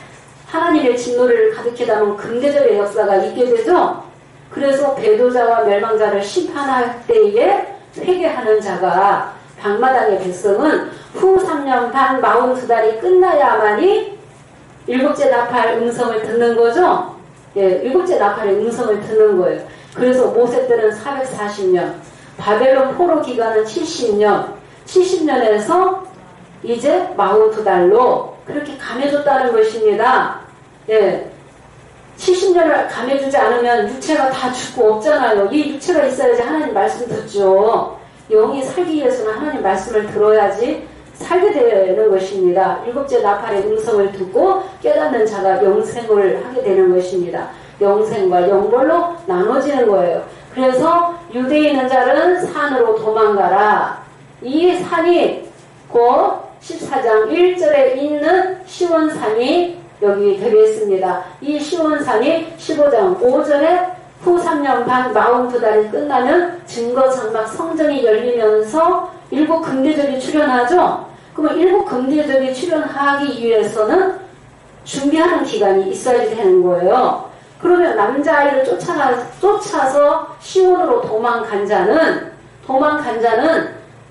하나님의 진노를 가득히 담은 금대절의 역사가 있게 되죠. 그래서 배도자와 멸망자를 심판할 때에 회개하는 자가 방마당의 백성은 후 3년 반 42달이 끝나야만이 일곱째 나팔 음성을 듣는 거죠. 예, 일곱째 나팔의 음성을 듣는 거예요. 그래서 모세 때는 440년, 바벨론 포로 기간은 70년, 70년에서 이제 42달로 그렇게 감해줬다는 것입니다. 예, 70년을 감해주지 않으면 육체가 다 죽고 없잖아요. 이 육체가 있어야지 하나님 말씀 듣죠. 영이 살기 위해서는 하나님 말씀을 들어야지 살게 되는 것입니다. 일곱째 나팔의 음성을 듣고 깨닫는 자가 영생을 하게 되는 것입니다. 영생과 영벌로 나눠지는 거예요. 그래서 유대에 있는 자는 산으로 도망가라. 이 산이 곧 14장 1절에 있는 시온산이 여기 되겠습니다. 이 시온산이 15장 5절에 후 3년 반 42달이 끝나면 증거장막 성전이 열리면서 일곱 금대절이 출현하죠. 그러면 일곱 금대절이 출현하기 위해서는 준비하는 기간이 있어야 되는 거예요. 그러면 남자아이를 쫓아서 시온으로 도망간 자는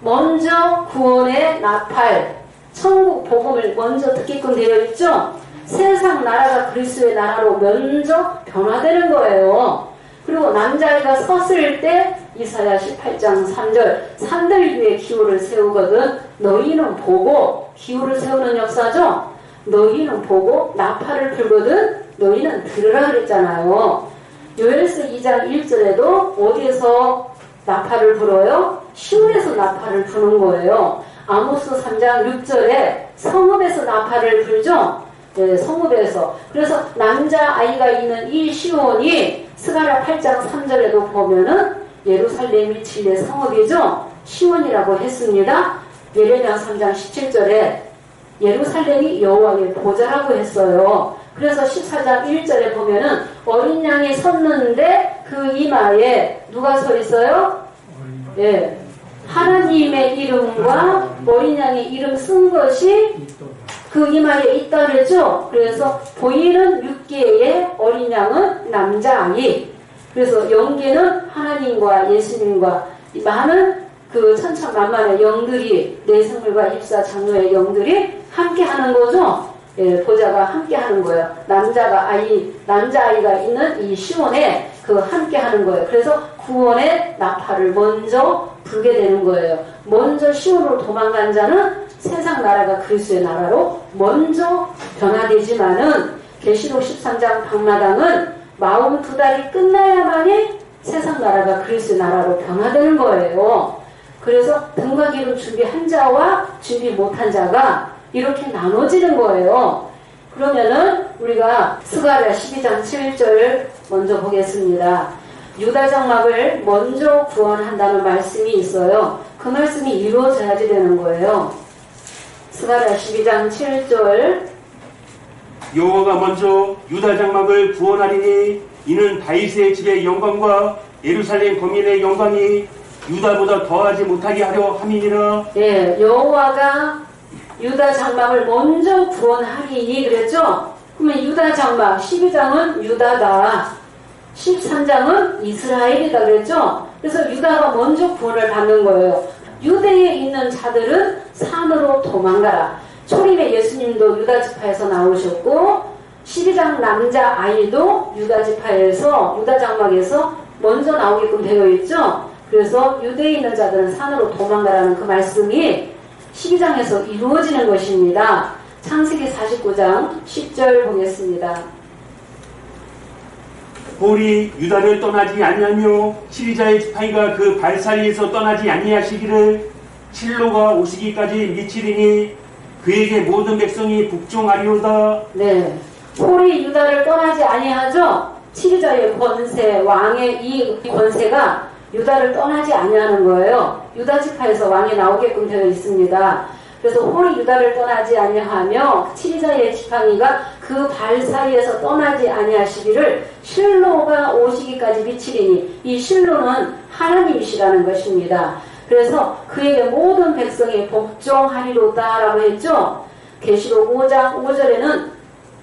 먼저 구원의 나팔, 천국 복음을 먼저 듣게끔 되어 있죠. 세상 나라가 그리스도의 나라로 먼저 변화되는 거예요. 그리고 남자아이가 섰을 때 이사야 18장 3절 산들 위에 기호를 세우거든 너희는 보고 기호를 세우는 역사죠. 너희는 보고 나팔을 불거든 너희는 들으라 그랬잖아요. 요엘서 2장 1절에도 어디에서 나팔을 불어요? 시온에서 나팔을 부는 거예요. 아모스 3장 6절에 성읍에서 나팔을 불죠. 네, 성읍에서. 그래서 남자아이가 있는 이 시온이 스가랴 8장 3절에도 보면은 예루살렘이 진리의 성읍이죠. 시온이라고 했습니다. 예레미야 3장 17절에 예루살렘이 여호와의 보좌라고 했어요. 그래서 14장 1절에 보면은 어린 양이 섰는데 그 이마에 누가 서 있어요? 예, 하나님의 이름과 어린 양의 이름 쓴 것이 그 이마에 있다 그랬죠. 그래서 보이는 6개의 어린 양은 남자아이, 그래서 영계는 하나님과 예수님과 많은 그 천천만만의 영들이 내생물과 입사 장로의 영들이 함께 하는 거죠. 예, 보좌가 함께 하는 거예요. 남자아이가 있는 이 시온에 그 함께 하는 거예요. 그래서 구원의 나팔을 먼저 불게 되는 거예요. 먼저 시온으로 도망간 자는 세상 나라가 그리스도의 나라로 먼저 변화되지만은 계시록 13장 방마당은 42달이 끝나야만이 세상 나라가 그리스도의 나라로 변화되는 거예요. 그래서 등과 기름 준비한 자와 준비 못한 자가 이렇게 나눠지는 거예요. 그러면은 우리가 스가랴 12장 7절 먼저 보겠습니다. 유다 장막을 먼저 구원한다는 말씀이 있어요. 그 말씀이 이루어져야지 되는 거예요. 스가랴 12장 7절 여호와가 먼저 유다 장막을 구원하리니 이는 다윗의 집의 영광과 예루살렘 거민의 영광이 유다보다 더하지 못하게 하려 함이니라. 예, 여호와가 유다 장막을 먼저 구원하리니 그랬죠? 그러면 유다 장막 12장은 유다다. 13장은 이스라엘이다 그랬죠? 그래서 유다가 먼저 구원을 받는 거예요. 유대에 있는 자들은 산으로 도망가라. 초림의 예수님도 유다 지파에서 나오셨고 12장 남자 아이도 유다 지파에서 유다 장막에서 먼저 나오게끔 되어 있죠. 그래서 유대에 있는 자들은 산으로 도망가라는 그 말씀이 12장에서 이루어지는 것입니다. 창세기 49장 10절 보겠습니다. 볼이 유다를 떠나지 아니하며 치리자의 지팡이가 그 발사리에서 떠나지 아니하시기를 실로가 오시기까지 미치리니 그에게 모든 백성이 복종하리로다. 네, 볼이 유다를 떠나지 아니하죠. 치리자의 권세, 왕의 이 권세가 유다를 떠나지 아니하는 거예요. 유다 지파에서 왕이 나오게끔 되어 있습니다. 그래서 홀이 유다를 떠나지 아니하며 치리자의 지팡이가 그 발 사이에서 떠나지 아니하시기를 실로가 오시기까지 미치리니 이 실로는 하나님이시라는 것입니다. 그래서 그에게 모든 백성이 복종하리로다 라고 했죠. 계시록 5장 5절에는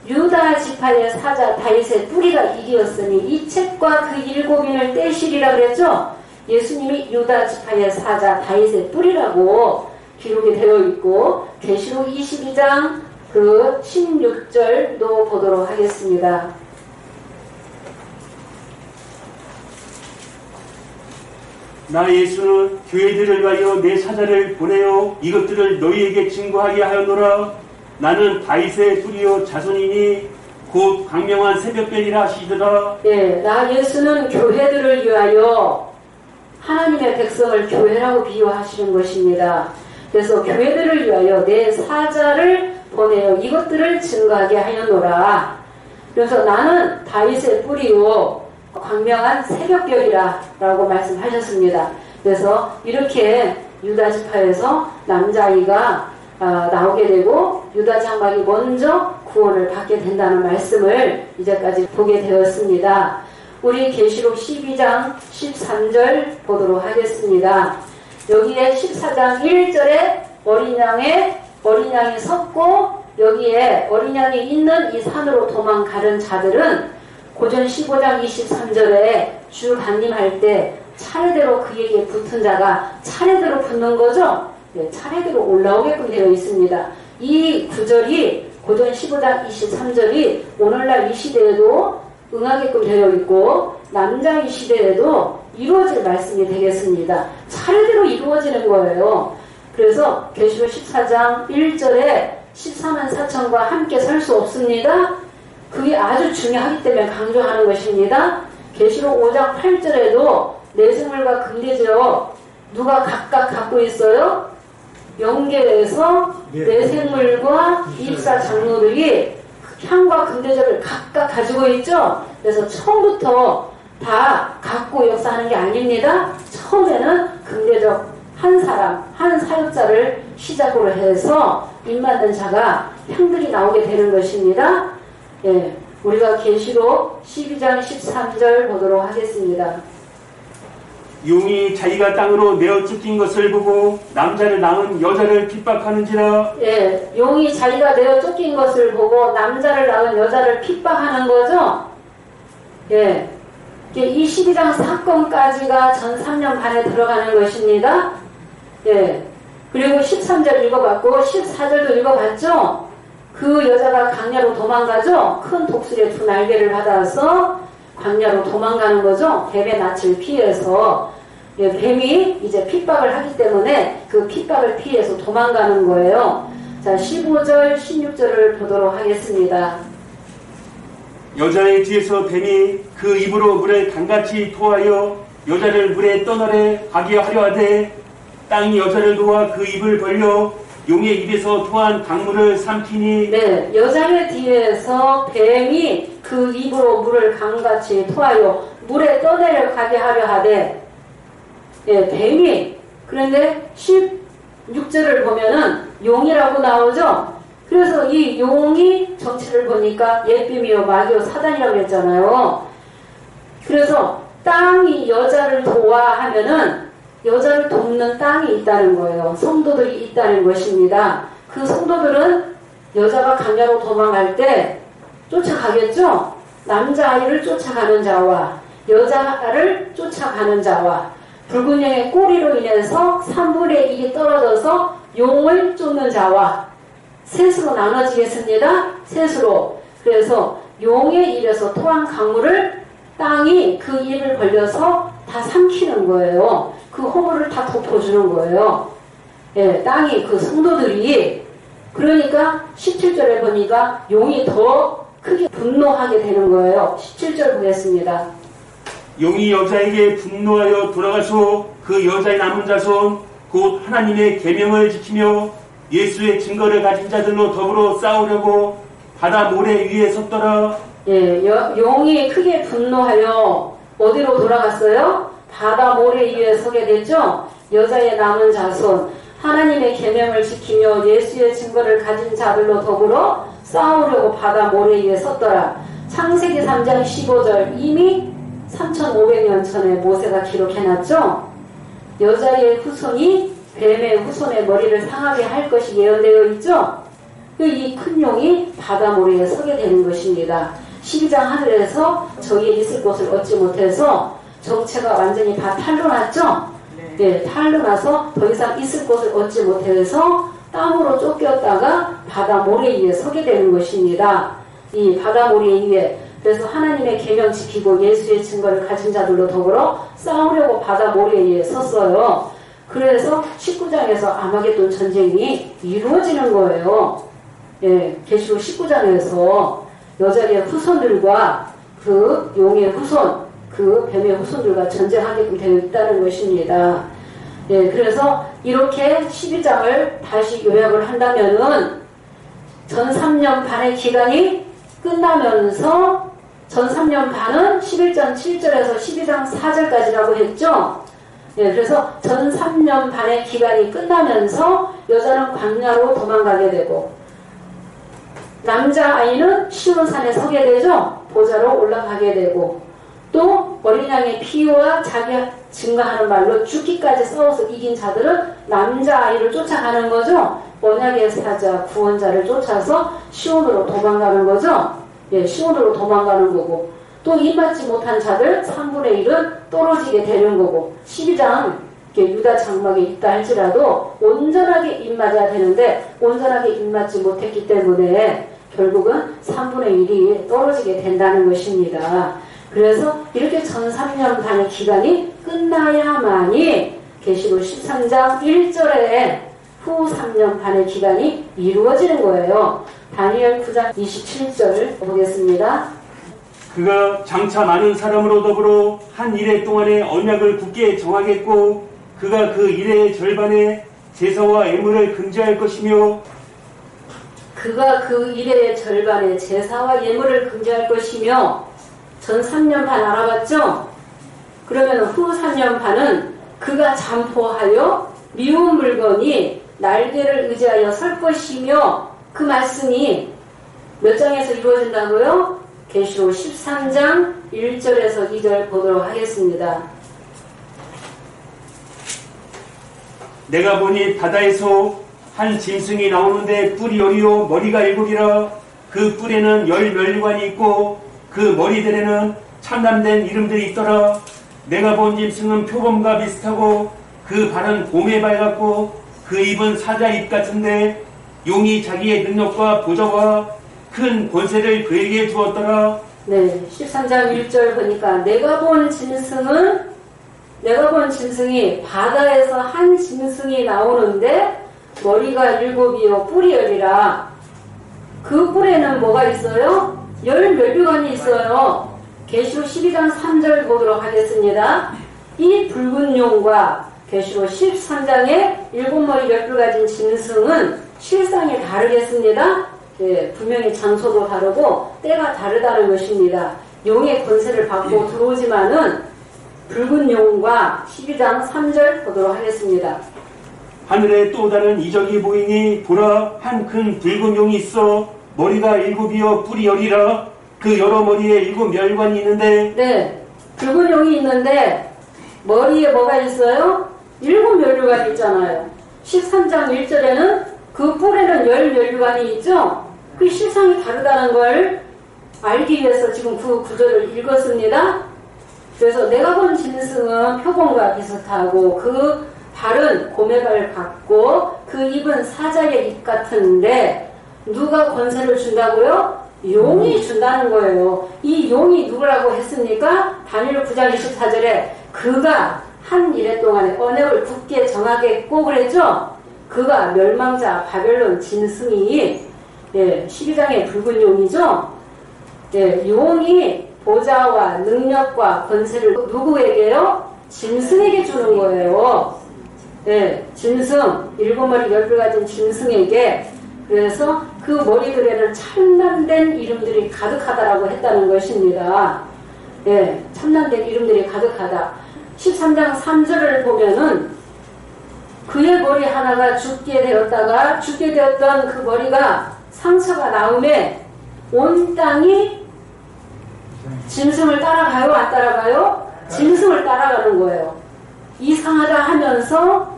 유다 지파의 사자 다윗의 뿌리가 이기었으니 이 책과 그 일곱인을 떼시리라 그랬죠. 예수님이 유다 지파의 사자 다윗의 뿌리라고 기록이 되어 있고 계시록 22장 그 16절도 보도록 하겠습니다. 나 예수는 교회들을 위하여 내 사자를 보내어 이것들을 너희에게 증거하게 하였노라. 나는 다윗의 뿌리요 자손이니 곧 광명한 새벽별이라 하시더라. 예, 나 예수는 교회들을 위하여 하나님의 백성을 교회라고 비유하시는 것입니다. 그래서 교회들을 위하여 내 사자를 보내어 이것들을 증거하게 하였노라. 그래서 나는 다윗의 뿌리요 광명한 새벽별이라 라고 말씀하셨습니다. 그래서 이렇게 유다 지파에서 남자아이가 나오게 되고 유다 장막이 먼저 구원을 받게 된다는 말씀을 이제까지 보게 되었습니다. 우리 계시록 12장 13절 보도록 하겠습니다. 여기에 14장 1절에 어린 양이 섰고 여기에 어린 양이 있는 이 산으로 도망가는 자들은 고전 15장 23절에 주 강림할 때 차례대로 그에게 붙은 자가 차례대로 붙는 거죠. 네, 차례대로 올라오게끔 되어 있습니다. 이 구절이 고전 15장 23절이 오늘날 이 시대에도 응하게끔 되어 있고 남자 이 시대에도 이루어질 말씀이 되겠습니다. 차례대로 이루어지는 거예요. 그래서 계시록 14장 1절에 14만 4천과 함께 설 수 없습니다. 그게 아주 중요하기 때문에 강조하는 것입니다. 계시록 5장 8절에도 내생물과 금대제어 누가 각각 갖고 있어요? 영계에서 내생물과 입사 장로들이 향과 금대접을 각각 가지고 있죠. 그래서 처음부터 다 갖고 역사하는 게 아닙니다. 처음에는 금대접 한 사람, 한 사역자를 시작으로 해서 입만든 자가 향들이 나오게 되는 것입니다. 예, 우리가 계시록 12장 13절 보도록 하겠습니다. 용이 자기가 땅으로 내어 쫓긴 것을 보고 남자를 낳은 여자를 핍박하는지라. 예, 용이 자기가 내어 쫓긴 것을 보고 남자를 낳은 여자를 핍박하는 거죠. 예, 이 12장 사건까지가 전 3년 반에 들어가는 것입니다. 예. 그리고 13절 읽어봤고 14절도 읽어봤죠. 그 여자가 광야로 도망가죠. 큰 독수리의 두 날개를 받아서 광야로 도망가는 거죠. 뱀의 낯을 피해서. 예, 뱀이 이제 핍박을 하기 때문에 그 핍박을 피해서 도망가는 거예요. 자, 15절, 16절을 보도록 하겠습니다. 여자의 뒤에서 뱀이 그 입으로 물에 강같이 토하여 여자를 물에 떠나래 가게 하려 하되 땅이 여자를 도와 그 입을 벌려 용의 입에서 토한 강물을 삼키니. 네, 여자의 뒤에서 뱀이 그 입으로 물을 강같이 토하여 물에 떠내려 가게 하려 하되, 예, 뱀이. 그런데 16절을 보면은 용이라고 나오죠. 그래서 이 용이 정체를 보니까 예비미요 마귀요 사단이라고 했잖아요. 그래서 땅이 여자를 도와 하면은 여자를 돕는 땅이 있다는 거예요. 성도들이 있다는 것입니다. 그 성도들은 여자가 광야로 도망갈 때 쫓아가겠죠. 남자아이를 쫓아가는 자와 여자를 쫓아가는 자와 붉은 양의 꼬리로 인해서 3분의 1이 떨어져서 용을 쫓는 자와 셋으로 나눠지겠습니다. 셋으로. 그래서 용의 입에서 토한 강물을 땅이 그 입을 벌려서 다 삼키는 거예요. 그 허물을 다 덮어주는 거예요. 예, 땅이 그 성도들이. 그러니까 17절에 보니까 용이 더 크게 분노하게 되는 거예요. 17절 보겠습니다. 용이 여자에게 분노하여 돌아가서 그 여자의 남은 자손 곧 하나님의 계명을 지키며 예수의 증거를 가진 자들로 더불어 싸우려고 바다 모래 위에 섰더라. 예, 용이 크게 분노하여 어디로 돌아갔어요? 바다 모래 위에 서게 됐죠. 여자의 남은 자손 하나님의 계명을 지키며 예수의 증거를 가진 자들로 더불어 싸우려고 바다 모래 위에 섰더라. 창세기 3장 15절 이미 3500년 전에 모세가 기록해놨죠. 여자의 후손이 뱀의 후손의 머리를 상하게 할 것이 예언되어 있죠. 이 큰 용이 바다 모래에 서게 되는 것입니다. 12장 하늘에서 저희에 있을 곳을 얻지 못해서 정체가 완전히 다 탈로 났죠. 네, 탈로 나서 더 이상 있을 곳을 얻지 못해서 땅으로 쫓겼다가 바다 모래 위에 서게 되는 것입니다. 이 바다 모래 위에. 그래서 하나님의 계명 지키고 예수의 증거를 가진 자들로 더불어 싸우려고 바다 모래 위에 섰어요. 그래서 19장에서 아마겟돈 전쟁이 이루어지는 거예요. 예, 계시록 19장에서 여자의 후손들과 그 용의 후손, 그 뱀의 후손들과 전쟁하게 되어 있다는 것입니다. 예, 그래서 이렇게 12장을 다시 요약을 한다면은 전 3년 반의 기간이 끝나면서 전 3년 반은 11장 7절에서 12장 4절까지라고 했죠. 예, 그래서 전 3년 반의 기간이 끝나면서 여자는 광야로 도망가게 되고 남자아이는 시온산에 서게 되죠. 보좌로 올라가게 되고 또 어린 양의 피와 자기 증거하는 말로 죽기까지 싸워서 이긴 자들은 남자아이를 쫓아가는 거죠. 언약의 사자 구원자를 쫓아서 시온으로 도망가는 거죠. 예, 시온으로 도망가는 거고 또 입맞지 못한 자들 3분의 1은 떨어지게 되는 거고 12장 유다 장막에 있다 할지라도 온전하게 입맞아야 되는데 온전하게 입맞지 못했기 때문에 결국은 3분의 1이 떨어지게 된다는 것입니다. 그래서 이렇게 전 3년 반의 기간이 끝나야만이 계시록 13장 1절에 후 3년 반의 기간이 이루어지는 거예요. 다니엘 9장 27절 보겠습니다. 그가 장차 많은 사람으로 더불어 한 이래 동안의 언약을 굳게 정하겠고 그가 그 이래의 절반에 제사와 예물을 금지할 것이며 그가 그 이래의 절반에 제사와 예물을 금지할 것이며 전 3년 반 알아봤죠? 그러면 후 3년 반은 그가 잠포하여 미운 물건이 날개를 의지하여 설 것이며 그 말씀이 몇 장에서 이루어진다고요? 계시록 13장 1절에서 2절 보도록 하겠습니다. 내가 보니 바다에서 한 짐승이 나오는데 뿔이 열이요 머리가 7이라 그 뿔에는 10멸관이 있고 그 머리들에는 참남된 이름들이 있더라. 내가 본 짐승은 표범과 비슷하고 그 발은 곰의 발 같고 그 입은 사자 입 같은데 용이 자기의 능력과 보좌와 큰 권세를 그에게 주었더라. 네, 13장 1절 보니까 내가 본 짐승이 바다에서 한 짐승이 나오는데 머리가 7이요 뿔이 10이라. 그 뿔에는 뭐가 있어요? 10면류관이 있어요. 계시록 12장 3절 보도록 하겠습니다. 이 붉은 용과 계시록 13장의 7머리 10뿔 가진 짐승은 실상이 다르겠습니다. 예, 분명히 장소도 다르고 때가 다르다는 것입니다. 용의 권세를 받고 들어오지만은 붉은 용과 12장 3절 보도록 하겠습니다. 하늘에 또 다른 이적이 보이니 보라 한 큰 붉은 용이 있어 머리가 7이요 뿔이 10이라. 그 여러 머리에 7멸관이 있는데 네, 붉은 용이 있는데 머리에 뭐가 있어요? 7면류관이 있잖아요. 13장 1절에는 그 뿔에는 10면류관이 있죠? 그 실상이 다르다는 걸 알기 위해서 지금 그 구절을 읽었습니다. 그래서 내가 본 짐승은 표범과 비슷하고 그 발은 곰의 발 같고 그 입은 사자의 입 같은데 누가 권세를 준다고요? 용이 준다는 거예요. 이 용이 누구라고 했습니까? 다니엘 9장 24절에 그가 한 이래 동안에 언약을 굳게 정하겠고 그랬죠? 그가 멸망자 바벨론 짐승이 12장의 붉은 용이죠? 용이 보좌와 능력과 권세를 누구에게요? 짐승에게 주는 거예요. 짐승, 7머리 10뿔 가진 짐승에게. 그래서 그 머리들에는 참남된 이름들이 가득하다라고 했다는 것입니다. 참남된 이름들이 가득하다. 13장 3절을 보면은 그의 머리 하나가 죽게 되었던 그 머리가 상처가 나음에 온 땅이 짐승을 따라가요? 안 따라가요? 짐승을 따라가는 거예요. 이상하다 하면서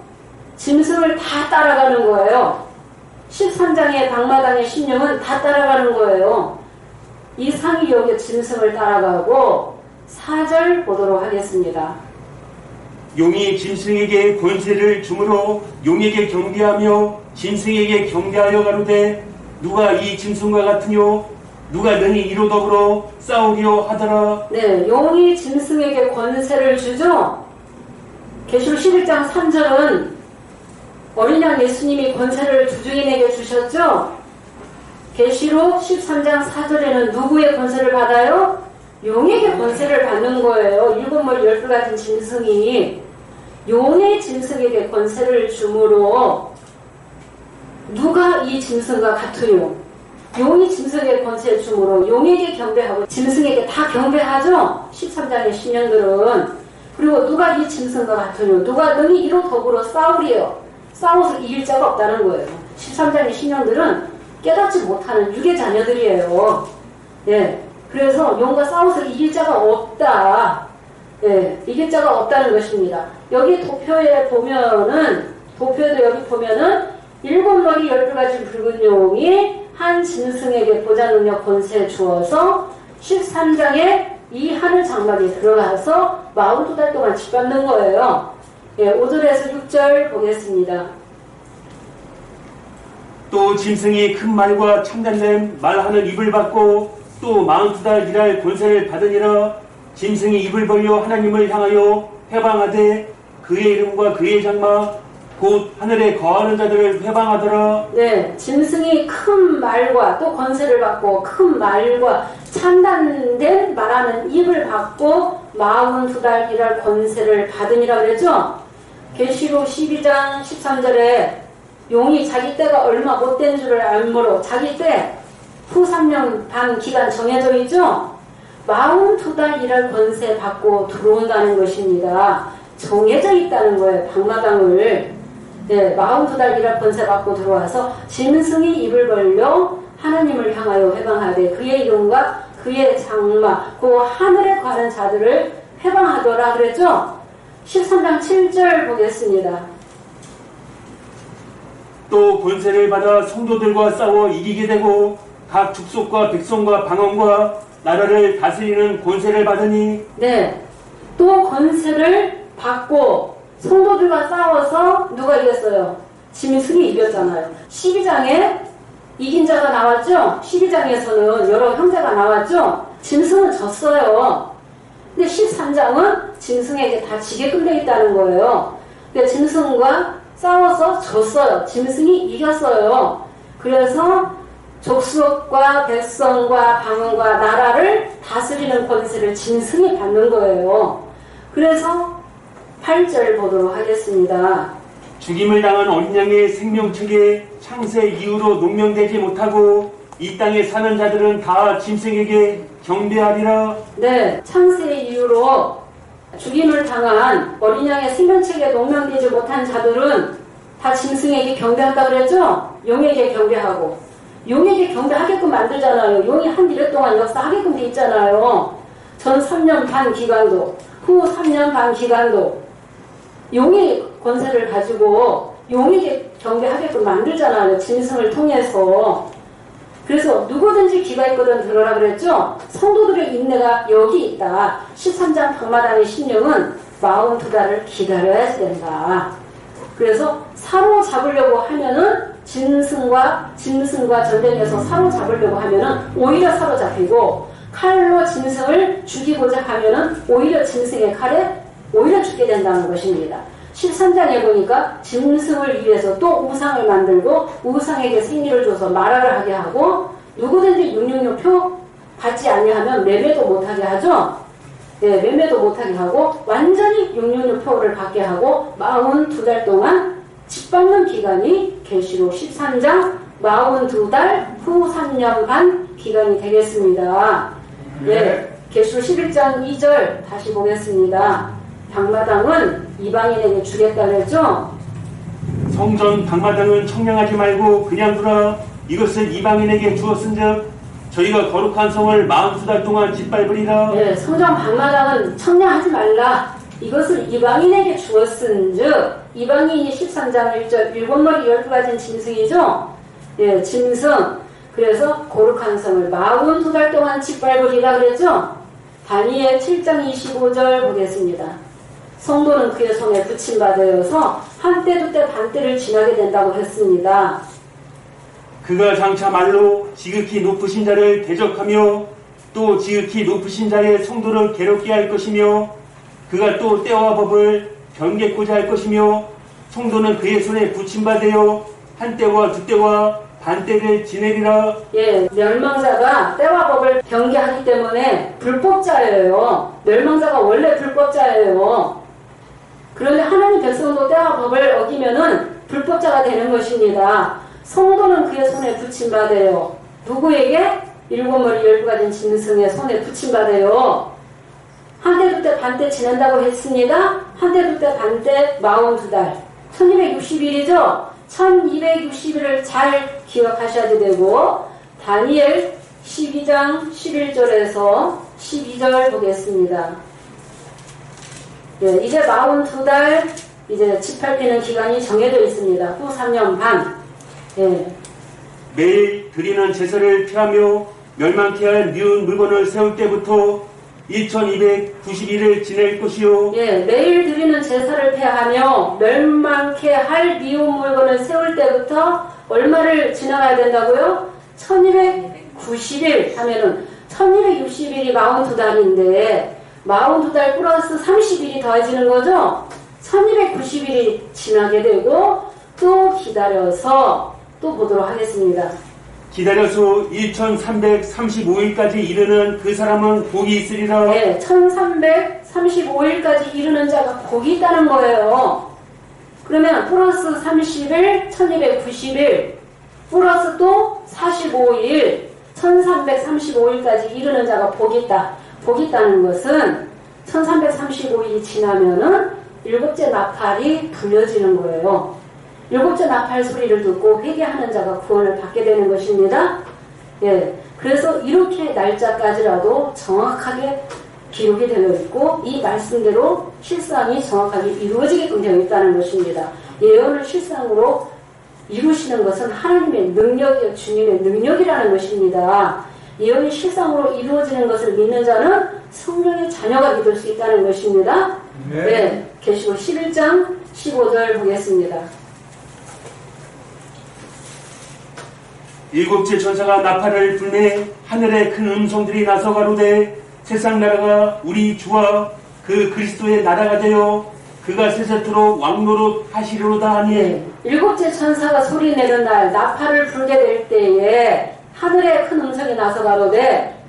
짐승을 다 따라가는 거예요. 13장의 방마당의 신령은 다 따라가는 거예요. 이상이 여기 짐승을 따라가고 4절 보도록 하겠습니다. 용이 짐승에게 권세를 주므로 용에게 경배하며 짐승에게 경배하여 가로되 누가 이 짐승과 같으뇨 누가 능히 이로 더불어 싸우리요 하더라. 네, 용이 짐승에게 권세를 주죠. 계시록 11장 3절은 어린 양 예수님이 권세를 주주인에게 주셨죠. 계시록 13장 4절에는 누구의 권세를 받아요? 용에게 권세를 받는 거예요. 7머리 10뿔 가진 짐승이 용의 짐승에게 권세를 주므로 누가 이 짐승과 같으뇨? 용이 짐승에게 권세를 주므로 용에게 경배하고 짐승에게 다 경배하죠. 13장의 신령들은. 그리고 누가 이 짐승과 같으뇨? 누가 능히 이로 더불어 싸우리요? 싸워서 이길 자가 없다는 거예요. 13장의 신령들은 깨닫지 못하는 육의 자녀들이에요. 그래서 용과 싸워서 이길 자가 없다. 이길 자가 없다는 것입니다. 여기 도표에 보면은, 도표에도 여기 보면은 7머리 10뿔 가진 붉은 용이 한 짐승에게 보좌 능력 권세 주어서 13장에 이 하늘 장막에 들어가서 42달 동안 짓밟는 거예요. 5절에서 6절 보겠습니다. 또 짐승이 큰 말과 참된된 말하는 입을 받고 또 42달 일할 권세를 받으니라. 짐승이 입을 벌려 하나님을 향하여 회방하되 그의 이름과 그의 장막 곧 하늘에 거하는 자들을 회방하더라. 네, 짐승이 큰 말과 또 권세를 받고 큰 말과 참단된 말하는 입을 받고 42달 일할 권세를 받으니라 그랬죠. 계시록 12장 13절에 용이 자기 때가 얼마 못된 줄을 알므로 자기 때 후 3년 반 기간 정해져 있죠. 42달 일할 권세 받고 들어온다는 것입니다. 정해져 있다는 거예요. 방마당을. 42달 일할 권세 받고 들어와서 짐승이 입을 벌려 하나님을 향하여 회방하되 그의 이름과 그의 장막 그 하늘에 가는 자들을 회방하더라 그랬죠. 13장 7절 보겠습니다. 또 권세를 받아 성도들과 싸워 이기게 되고 각 축속과 백성과 방언과 나라를 다스리는 권세를 받으니. 또 권세를 받고 성도들과 싸워서 누가 이겼어요? 짐승이 이겼잖아요. 12장에 이긴 자가 나왔죠? 12장에서는 여러 형제가 나왔죠? 짐승은 졌어요. 근데 13장은 짐승에게 다 지게 끌려 있다는 거예요. 그러니까 짐승과 싸워서 졌어요. 짐승이 이겼어요. 그래서 족속과 백성과 방언과 나라를 다스리는 권세를 짐승이 받는 거예요. 그래서 8절 보도록 하겠습니다. 죽임을 당한 어린 양의 생명책에 창세 이후로 농명되지 못하고 이 땅에 사는 자들은 다 짐승에게 경배하리라. 네, 창세 이후로 죽임을 당한 어린 양의 생명책에 농명되지 못한 자들은 다 짐승에게 경배한다 그랬죠? 용에게 경배하고. 용에게 경배하게끔 만들잖아요. 용이 한 미래 동안 역사하게끔 돼 있잖아요. 전 3년 반 기간도, 후 3년 반 기간도 용의 권세를 가지고 용에게 경배하게끔 만들잖아요. 짐승을 통해서. 그래서 누구든지 귀가 있거든 들어라 그랬죠? 성도들의 인내가 여기 있다. 13장 방마당의 심령은 42달을 기다려야 된다. 그래서 사로잡으려고 하면은 짐승과 전쟁에서 사로잡으려고 하면은 오히려 사로잡히고, 칼로 짐승을 죽이고자 하면은 오히려 짐승의 칼에 오히려 죽게 된다는 것입니다. 13장에 보니까 짐승을 위해서 또 우상을 만들고 우상에게 생리를 줘서 말하를 하게 하고, 누구든지 666표 받지 아니하면 매매도 못하게 하죠. 네, 매매도 못하게 하고 완전히 666표를 받게 하고 42달 동안 짓밟는 기간이 계시록 13장 42달 후 3년 반 기간이 되겠습니다. 네, 계시록 11장 2절 다시 보겠습니다. 방마당은 이방인에게 주겠다 그랬죠? 성전 방마당은 청량하지 말고 그냥 두라. 이것을 이방인에게 주었은즉 저희가 거룩한 성을 42달 동안 짓밟으리라. 네, 성전 방마당은 청량하지 말라. 이것을 이방인에게 주었은즉, 이방인이 13장 1절 일곱 머리 12가지인 짐승이죠? 예, 짐승. 그래서 거룩한 성을 42달 동안 짓밟으리라 그랬죠? 다니엘 7장 25절 보겠습니다. 성도는 그의 손에 붙임받아서 한때 두때 반때를 지나게 된다고 했습니다. 그가 장차 말로 지극히 높으신 자를 대적하며 또 지극히 높으신 자의 성도를 괴롭게 할 것이며 그가 또 때와 법을 변개코자 할 것이며 성도는 그의 손에 붙임받아요 한때와 두때와 반때를 지내리라. 예, 멸망자가 때와 법을 변개하기 때문에 불법자예요. 멸망자가 원래 불법자예요. 그런데 하나님 백성도 때와 법을 어기면은 불법자가 되는 것입니다. 성도는 그의 손에 붙임받아요. 누구에게? 일곱 머리 12가지 짐승의 손에 붙임받아요. 한때 두때 반때 지낸다고 했습니다. 한때 두때 반때 42달 1260일이죠. 1260일을 잘 기억하셔야 되고, 다니엘 12장 11절에서 12절 보겠습니다. 예, 이제 42달 이제 짓밟히는 기간이 정해져 있습니다. 후 3년 반. 예. 매일 드리는 제사를 피하며 멸망케 할 미운 물건을 세울 때부터 1290일을 지낼 것이요. 예, 매일 드리는 제사를 폐하며 멸망케 할 미운 물건을 세울 때부터 얼마를 지나가야 된다고요? 1290일 하면은 1260일이 42달인데 42달 플러스 30일이 더해지는 거죠? 1290일이 지나게 되고 또 기다려서 또 보도록 하겠습니다. 기다려서 1335일까지 이르는 그 사람은 복이 있으리라. 네, 1335일까지 이르는 자가 복이 있다는 거예요. 그러면 플러스 30일, 1290일, 플러스 또 45일, 1335일까지 이르는 자가 복이 있다. 복이 있다는 것은 1335일이 지나면은 일곱째 나팔이 불려지는 거예요. 일곱째 나팔 소리를 듣고 회개하는 자가 구원을 받게 되는 것입니다. 예, 그래서 이렇게 날짜까지라도 정확하게 기록이 되어 있고 이 말씀대로 실상이 정확하게 이루어지게끔 되어 있다는 것입니다. 예언을 실상으로 이루시는 것은 하나님의 능력이요 주님의 능력이라는 것입니다. 예언이 실상으로 이루어지는 것을 믿는 자는 성령의 자녀가 믿을 수 있다는 것입니다. 네, 계시록 11장 15절 보겠습니다. 일곱째 천사가 나팔을 불매 하늘에 큰 음성들이 나서 가로되 세상 나라가 우리 주와 그 그리스도의 나라가 되어 그가 세세토록 왕노릇 하시리로다 하니. 네, 일곱째 천사가 소리 내는 날 나팔을 불게 될 때에 하늘에 큰 음성이 나서 가로되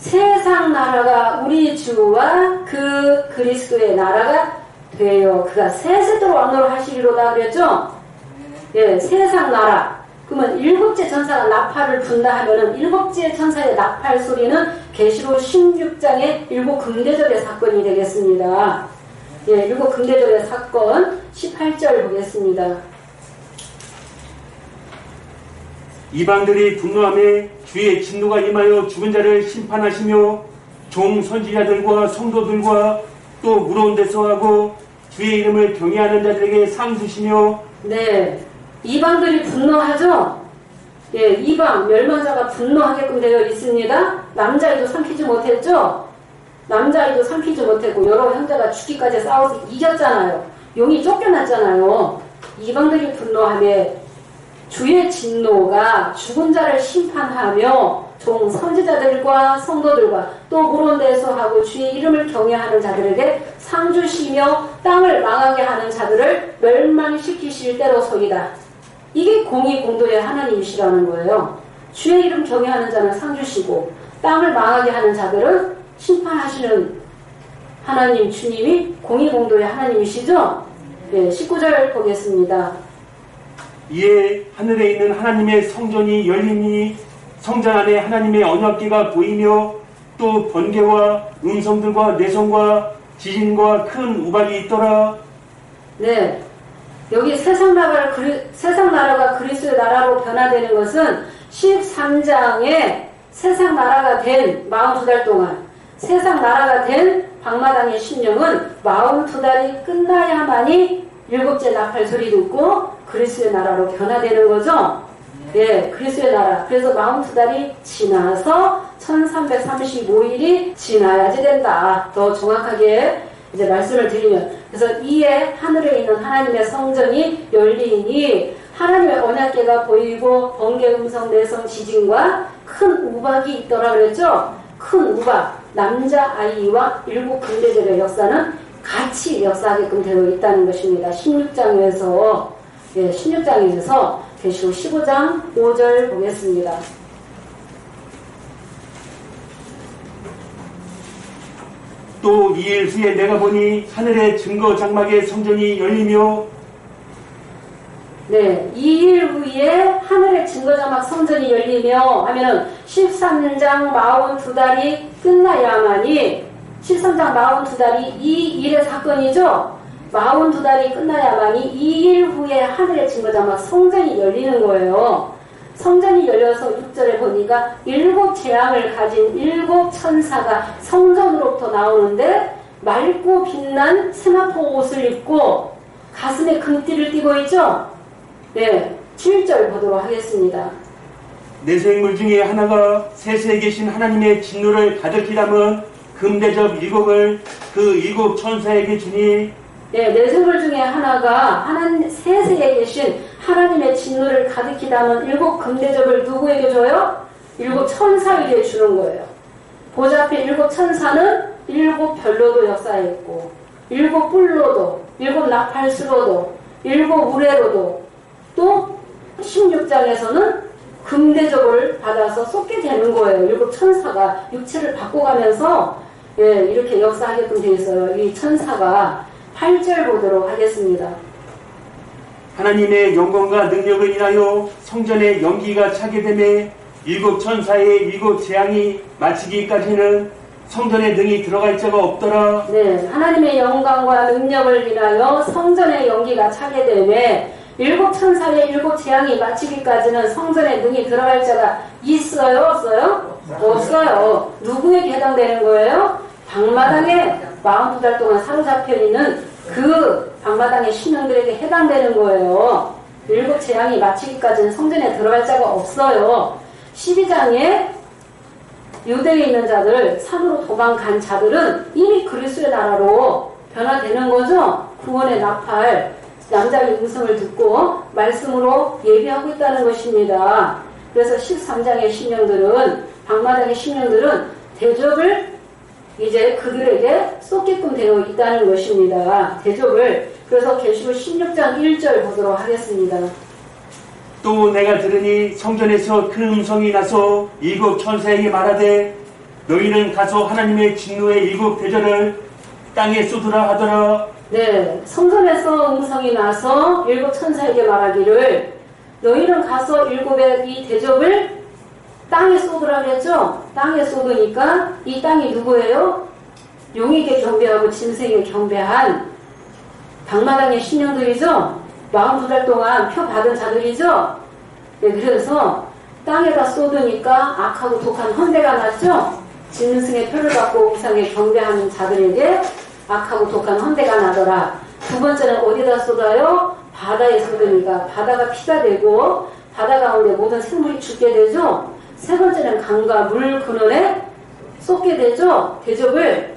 세상 나라가 우리 주와 그 그리스도의 나라가 되어 그가 세세토록 왕노릇 하시리로다 그랬죠? 예, 세상 나라. 그러면 일곱째 천사가 나팔을 분다 하면은 일곱째 천사의 나팔 소리는 계시록 16장의 일곱 금대접의 사건이 되겠습니다. 예, 일곱 금대접의 사건 18절 보겠습니다. 이방들이 분노하며 주의 진노가 임하여 죽은 자를 심판하시며 종 선지자들과 성도들과 또 무거운 데서 하고 주의 이름을 경외하는 자들에게 상 주시며. 네, 이방들이 분노하죠? 예, 이방, 멸망자가 분노하게끔 되어 있습니다. 남자아이도 삼키지 못했죠? 남자아이도 삼키지 못했고, 여러 형제가 죽기까지 싸워서 이겼잖아요. 용이 쫓겨났잖아요. 이방들이 분노하며 주의 진노가 죽은 자를 심판하며 종 선지자들과 성도들과 또 무거운 데서 하고 주의 이름을 경외하는 자들에게 상 주시며 땅을 망하게 하는 자들을 멸망시키실 때로소이다. 이게 공의공도의 하나님이시라는 거예요. 주의 이름 경외하는 자는 상 주시고 땅을 망하게 하는 자들은 심판하시는 하나님 주님이 공의공도의 하나님이시죠? 네, 19절 보겠습니다. 이에 하늘에 있는 하나님의 성전이 열리니 성전 안에 하나님의 언약궤가 보이며 또 번개와 음성들과 내성과 지진과 큰 우박이 있더라. 네, 여기 세상 나라가 그리스도의 나라로 변화되는 것은 13장에 세상 나라가 된 42달 동안 세상 나라가 된 방마당의 심령은 42달이 끝나야만이 일곱째 나팔 소리 듣고 그리스도의 나라로 변화되는 거죠. 예, 그리스도의 나라. 그래서 42달이 지나서 1335일이 지나야지 된다. 더 정확하게 이제 말씀을 드리면, 그래서 이에 하늘에 있는 하나님의 성전이 열리니 하나님의 언약궤가 보이고 번개 음성 내성 지진과 큰 우박이 있더라 그랬죠. 큰 우박, 남자아이와 일곱 금대접의 역사는 같이 역사하게끔 되어 있다는 것입니다. 16장에서 예, 16장에서 계시록 15장 5절 보겠습니다. 또 2일 후에 내가 보니 하늘의 증거 장막의 성전이 열리며. 네, 2일 후에 하늘의 증거자막 성전이 열리며 하면은 13장 42달이 끝나야만이 13장 42달이 이 일의 사건이죠. 42달이 끝나야만이 2일 후에 하늘의 증거자막 성전이 열리는 거예요. 성전이 열려서 6절에 보니까 일곱 재앙을 가진 일곱 천사가 성전으로부터 나오는데 맑고 빛난 세마포 옷을 입고 가슴에 금띠를 띠고 있죠. 네, 7절 보도록 하겠습니다. 내생물 중에 하나가 세세에 계신 하나님의 진노를 가득히 담은 금대접 일곱을 그 일곱 천사에게 주니. 네, 내생물 중에 하나가 세세에 계신 하나님의 진노를 가득히 담은 일곱 금대접을 누구에게 줘요? 일곱 천사에게 주는 거예요. 보좌 앞에 일곱 천사는 일곱 별로도 역사했고 일곱 뿔로도 일곱 나팔수로도 일곱 우레로도 또 16장에서는 금대접을 받아서 쏟게 되는 거예요. 일곱 천사가 육체를 바꿔가면서 예, 이렇게 역사하게끔 되어 있어요. 이 천사가 8절 보도록 하겠습니다. 하나님의 영광과 능력을 인하여 성전에 연기가 차게 되매 일곱 천사의 일곱 재앙이 마치기까지는 성전에 능히 들어갈 자가 없더라. 네, 하나님의 영광과 능력을 인하여 성전에 연기가 차게 되매 일곱 천사의 일곱 재앙이 마치기까지는 성전에 능히 들어갈 자가 있어요? 없어요? 없어요. 누구에게 해당되는 거예요? 방마당에 42달 동안 사로잡혀 있는 그 방마당의 신령들에게 해당되는 거예요. 일곱 재앙이 마치기까지는 성전에 들어갈 자가 없어요. 12장에 유대에 있는 자들, 산으로 도망간 자들은 이미 그리스도의 나라로 변화되는 거죠. 구원의 나팔, 남자의 음성을 듣고 말씀으로 예비하고 있다는 것입니다. 그래서 13장의 신령들은, 방마당의 신령들은 대접을 이제 그들에게 쏟게끔 되어 있다는 것입니다. 대접을. 그래서 계시록 16장 1절 보도록 하겠습니다. 또 내가 들으니 성전에서 큰 음성이 나서 일곱 천사에게 말하되 너희는 가서 하나님의 진노의 일곱 대접을 땅에 쏟으라 하더라. 네, 성전에서 음성이 나서 일곱 천사에게 말하기를 너희는 가서 일곱의 이 대접을 땅에 쏟으라 그랬죠? 땅에 쏟으니까 이 땅이 누구예요? 용에게 경배하고 짐승에게 경배한 방마당의 신령들이죠? 42달 동안 표 받은 자들이죠? 네, 그래서 땅에다 쏟으니까 악하고 독한 헌대가 났죠? 짐승의 표를 받고 우상에 경배하는 자들에게 악하고 독한 헌대가 나더라. 두 번째는 어디다 쏟아요? 바다에 쏟으니까 바다가 피가 되고 바다 가운데 모든 생물이 죽게 되죠? 세 번째는 강과 물 근원에 쏟게 되죠? 대접을.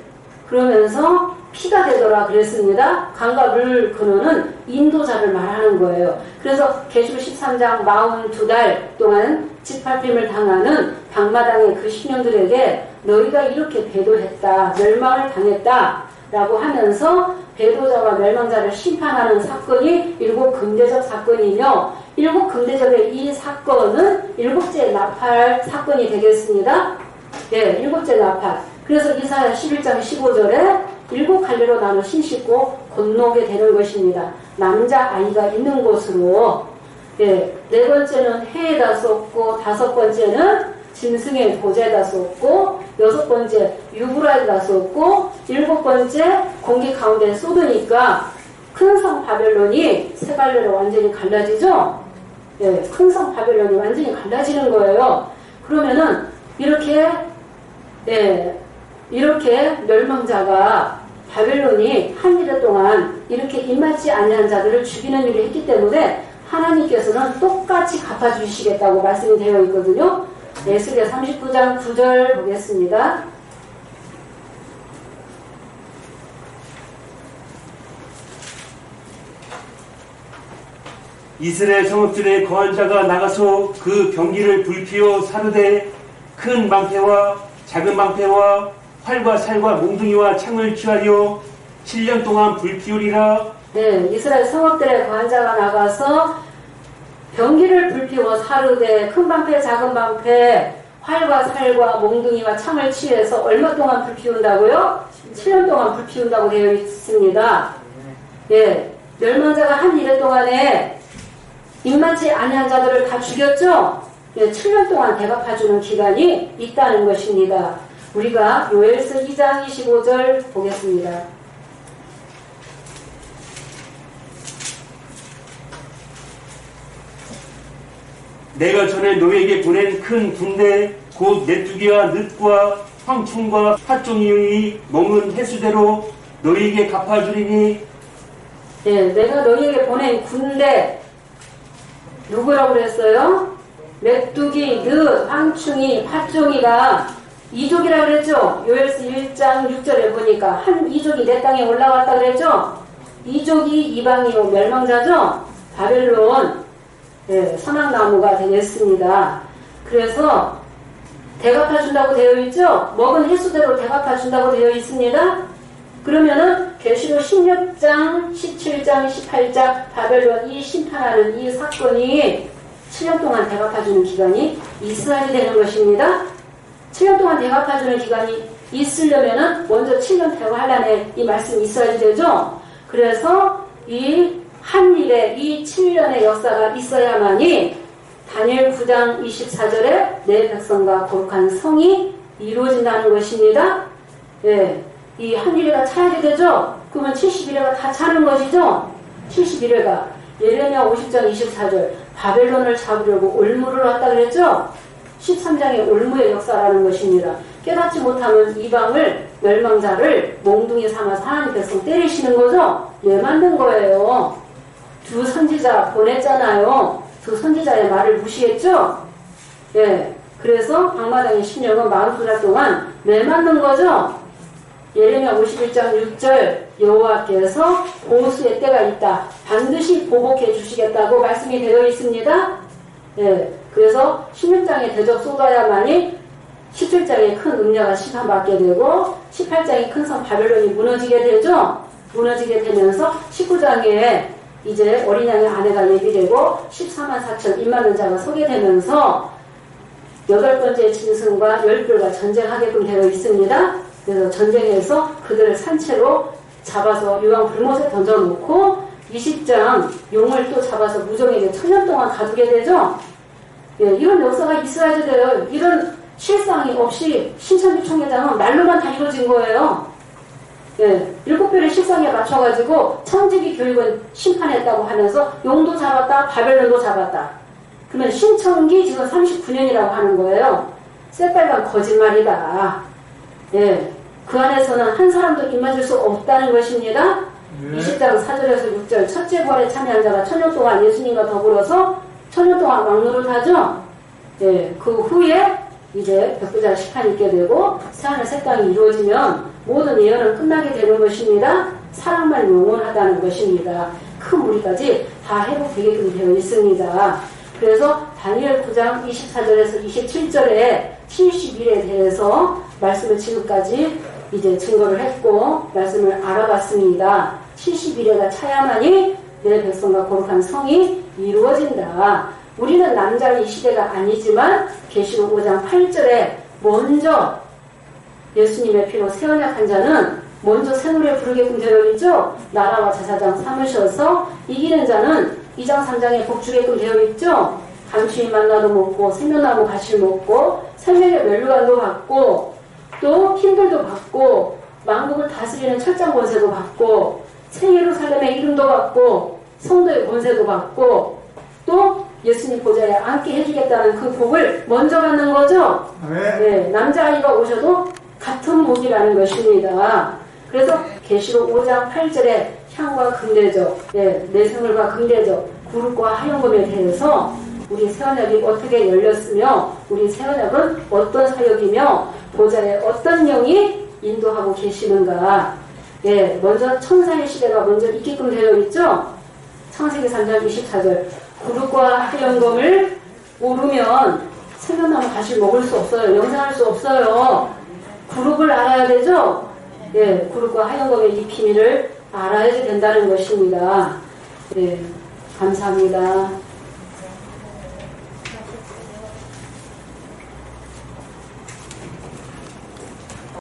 그러면서 피가 되더라 그랬습니다. 강과 물 근원은 인도자를 말하는 거예요. 그래서 계시록 13장 42달 동안 짓밟힘을 당하는 방마당의 그 신령들에게 너희가 이렇게 배도했다, 멸망을 당했다 라고 하면서 배도자와 멸망자를 심판하는 사건이 일곱 금대접 사건이며, 일곱 금대접의 이 사건은 일곱째 나팔 사건이 되겠습니다. 예, 일곱째 나팔. 그래서 이사야 11장 15절에 일곱 갈래로 나눠 신씻고 건너게 되는 것입니다. 남자 아이가 있는 곳으로. 예, 네 번째는 해에다 쏟고, 다섯 번째는 짐승의 보좌에다 쏟고, 여섯 번째 유브라에다 쏟고, 일곱 번째 공기 가운데 쏟으니까 큰 성 바벨론이 세 갈래로 완전히 갈라지죠. 예, 큰 성 바벨론이 완전히 갈라지는 거예요. 그러면은 이렇게 멸망자가 바벨론이 한 일해 동안 이렇게 입맞지 아니한 자들을 죽이는 일을 했기 때문에 하나님께서는 똑같이 갚아주시겠다고 말씀이 되어 있거든요. 에스겔 39장 9절 보겠습니다. 이스라엘 성읍들의 거한 자가 나가서 그 경기를 불피워 사르되 큰 방패와 작은 방패와 활과 살과 몽둥이와 창을 취하려 7년 동안 불피우리라. 네, 이스라엘 성읍들의 거한 자가 나가서 병기를 불피워 사르되 큰 방패, 작은 방패, 활과 살과 몽둥이와 창을 취해서 얼마 동안 불피운다고요? 7년 동안 불피운다고 되어 있습니다. 예, 멸망자가 한 일해 동안에 입맞지 아니한 자들을 다 죽였죠? 예, 7년 동안 대갚아주는 기간이 있다는 것입니다. 우리가 요엘서 2장 25절 보겠습니다. 내가 전에 너희에게 보낸 큰 군대 곧 메뚜기와 늑과 황충과 팥종이 먹은 해수대로 너희에게 갚아주리니. 예, 내가 너희에게 보낸 군대 누구라고 그랬어요? 메뚜기, 늑, 황충이, 팥종이가 이족이라고 그랬죠? 요엘서 1장 6절에 보니까 한 이족이 내 땅에 올라왔다 그랬죠? 이족이 이방이요 멸망자죠? 바벨론 선악나무가 되겠습니다. 그래서 대갚아준다고 되어 있죠? 먹은 해수대로 대갚아준다고 되어 있습니다. 그러면은 계시록 16장, 17장, 18장 바벨론이 심판하는 이 사건이 7년 동안 대갚아주는 기간이 이스라엘이 되는 것입니다. 7년 동안 대갚아주는 기간이 있으려면은 먼저 7년 대갚하려는 이 말씀이 있어야지 되죠? 그래서 이 한 일에 이 7년의 역사가 있어야만이 다니엘 9장 24절에 내 백성과 거룩한 성이 이루어진다는 것입니다. 예, 이 한 일회가 차야지 되죠? 그러면 71회가 다 차는 것이죠? 71회가 예레미야 50장 24절 바벨론을 잡으려고 올무를 왔다 그랬죠? 13장의 올무의 역사라는 것입니다. 깨닫지 못하면 이방을 멸망자를 몽둥이 삼아서 하나님 백성 때리시는 거죠? 왜 만든 거예요? 두 선지자 보냈잖아요. 두 선지자의 말을 무시했죠? 예. 그래서 방마당의 신령은 42달 동안 왜 만든 거죠? 예레미야 51장 6절 여호와께서 보수의 때가 있다. 반드시 보복해 주시겠다고 말씀이 되어 있습니다. 예, 그래서 16장의 대적 쏟아야만이 17장의 큰 음녀가 심판받게 되고 18장의 큰 성 바벨론이 무너지게 되죠. 무너지게 되면서 19장에 이제 어린 양의 아내가 예비되고 14만 4천 입 맞는 자가 서게 되면서 8번째 짐승과 열불과 전쟁하게끔 되어 있습니다. 그래서 전쟁에서 그들을 산채로 잡아서 유황 불못에 던져놓고 20장 용을 또 잡아서 무정에게 천년 동안 가두게 되죠. 예, 이런 역사가 있어야지 돼요. 이런 실상이 없이 신천지 총회장은 말로만 다 이루어진 거예요. 예, 7별의 실상에 맞춰가지고 청지기 교육은 심판했다고 하면서 용도 잡았다, 바벨론도 잡았다. 그러면 신청기 지금 39년이라고 하는 거예요. 새빨간 거짓말이다. 예, 그 안에서는 한 사람도 입맞을 수 없다는 것입니다. 20장 4절에서 6절 첫째 부활에 참여한 자가 천년 동안 예수님과 더불어서 천년 동안 왕노릇하죠. 예, 그 후에 이제 백부장 심판이 있게 되고 새하늘 새 땅이 이루어지면 모든 예언은 끝나게 되는 것입니다. 사랑만 영원하다는 것입니다. 큰 무리까지 다 회복되게끔 되어 있습니다. 그래서 다니엘 9장 24절에서 27절에 70일에 대해서 말씀을 지금까지 이제 증거를 했고 말씀을 알아봤습니다. 70일에가 차야만이 내 백성과 거룩한 성이 이루어진다. 우리는 남자의 이 시대가 아니지만 계시록 5장 8절에 먼저 예수님의 피로 새 언약한 자는 먼저 새 노래 부르게끔 되어 있죠. 나라와 제사장 삼으셔서 이기는 자는 2장 3장에 복주게끔 되어 있죠. 감추인 만나도 먹고 생명나무 가시를 먹고 생명의 멸류관도 받고 또 힘들도 받고 만국을 다스리는 철장 권세도 받고 새 예루살렘의 이름도 받고 성도의 권세도 받고 또 예수님 보좌에 앉게 해주겠다는 그 복을 먼저 받는 거죠. 네, 남자아이가 오셔도 같은 복이라는 것입니다. 그래서 계시록 5장 8절에 향과 금대적, 내생물과 금대적, 구름과 하얀검에 대해서 우리 새언약이 어떻게 열렸으며 우리 새언약은 어떤 사역이며 보좌에 어떤 영이 인도하고 계시는가. 예, 먼저 천사의 시대가 먼저 있게끔 되어 있죠. 창세기 3장 24절 구름과 하얀검을 오르면 생명나무 가시 먹을 수 없어요. 영생할 수 없어요. 구름을 알아야 되죠. 예, 구름과 하얀검의 이 비밀을 알아야 된다는 것입니다. 예, 감사합니다.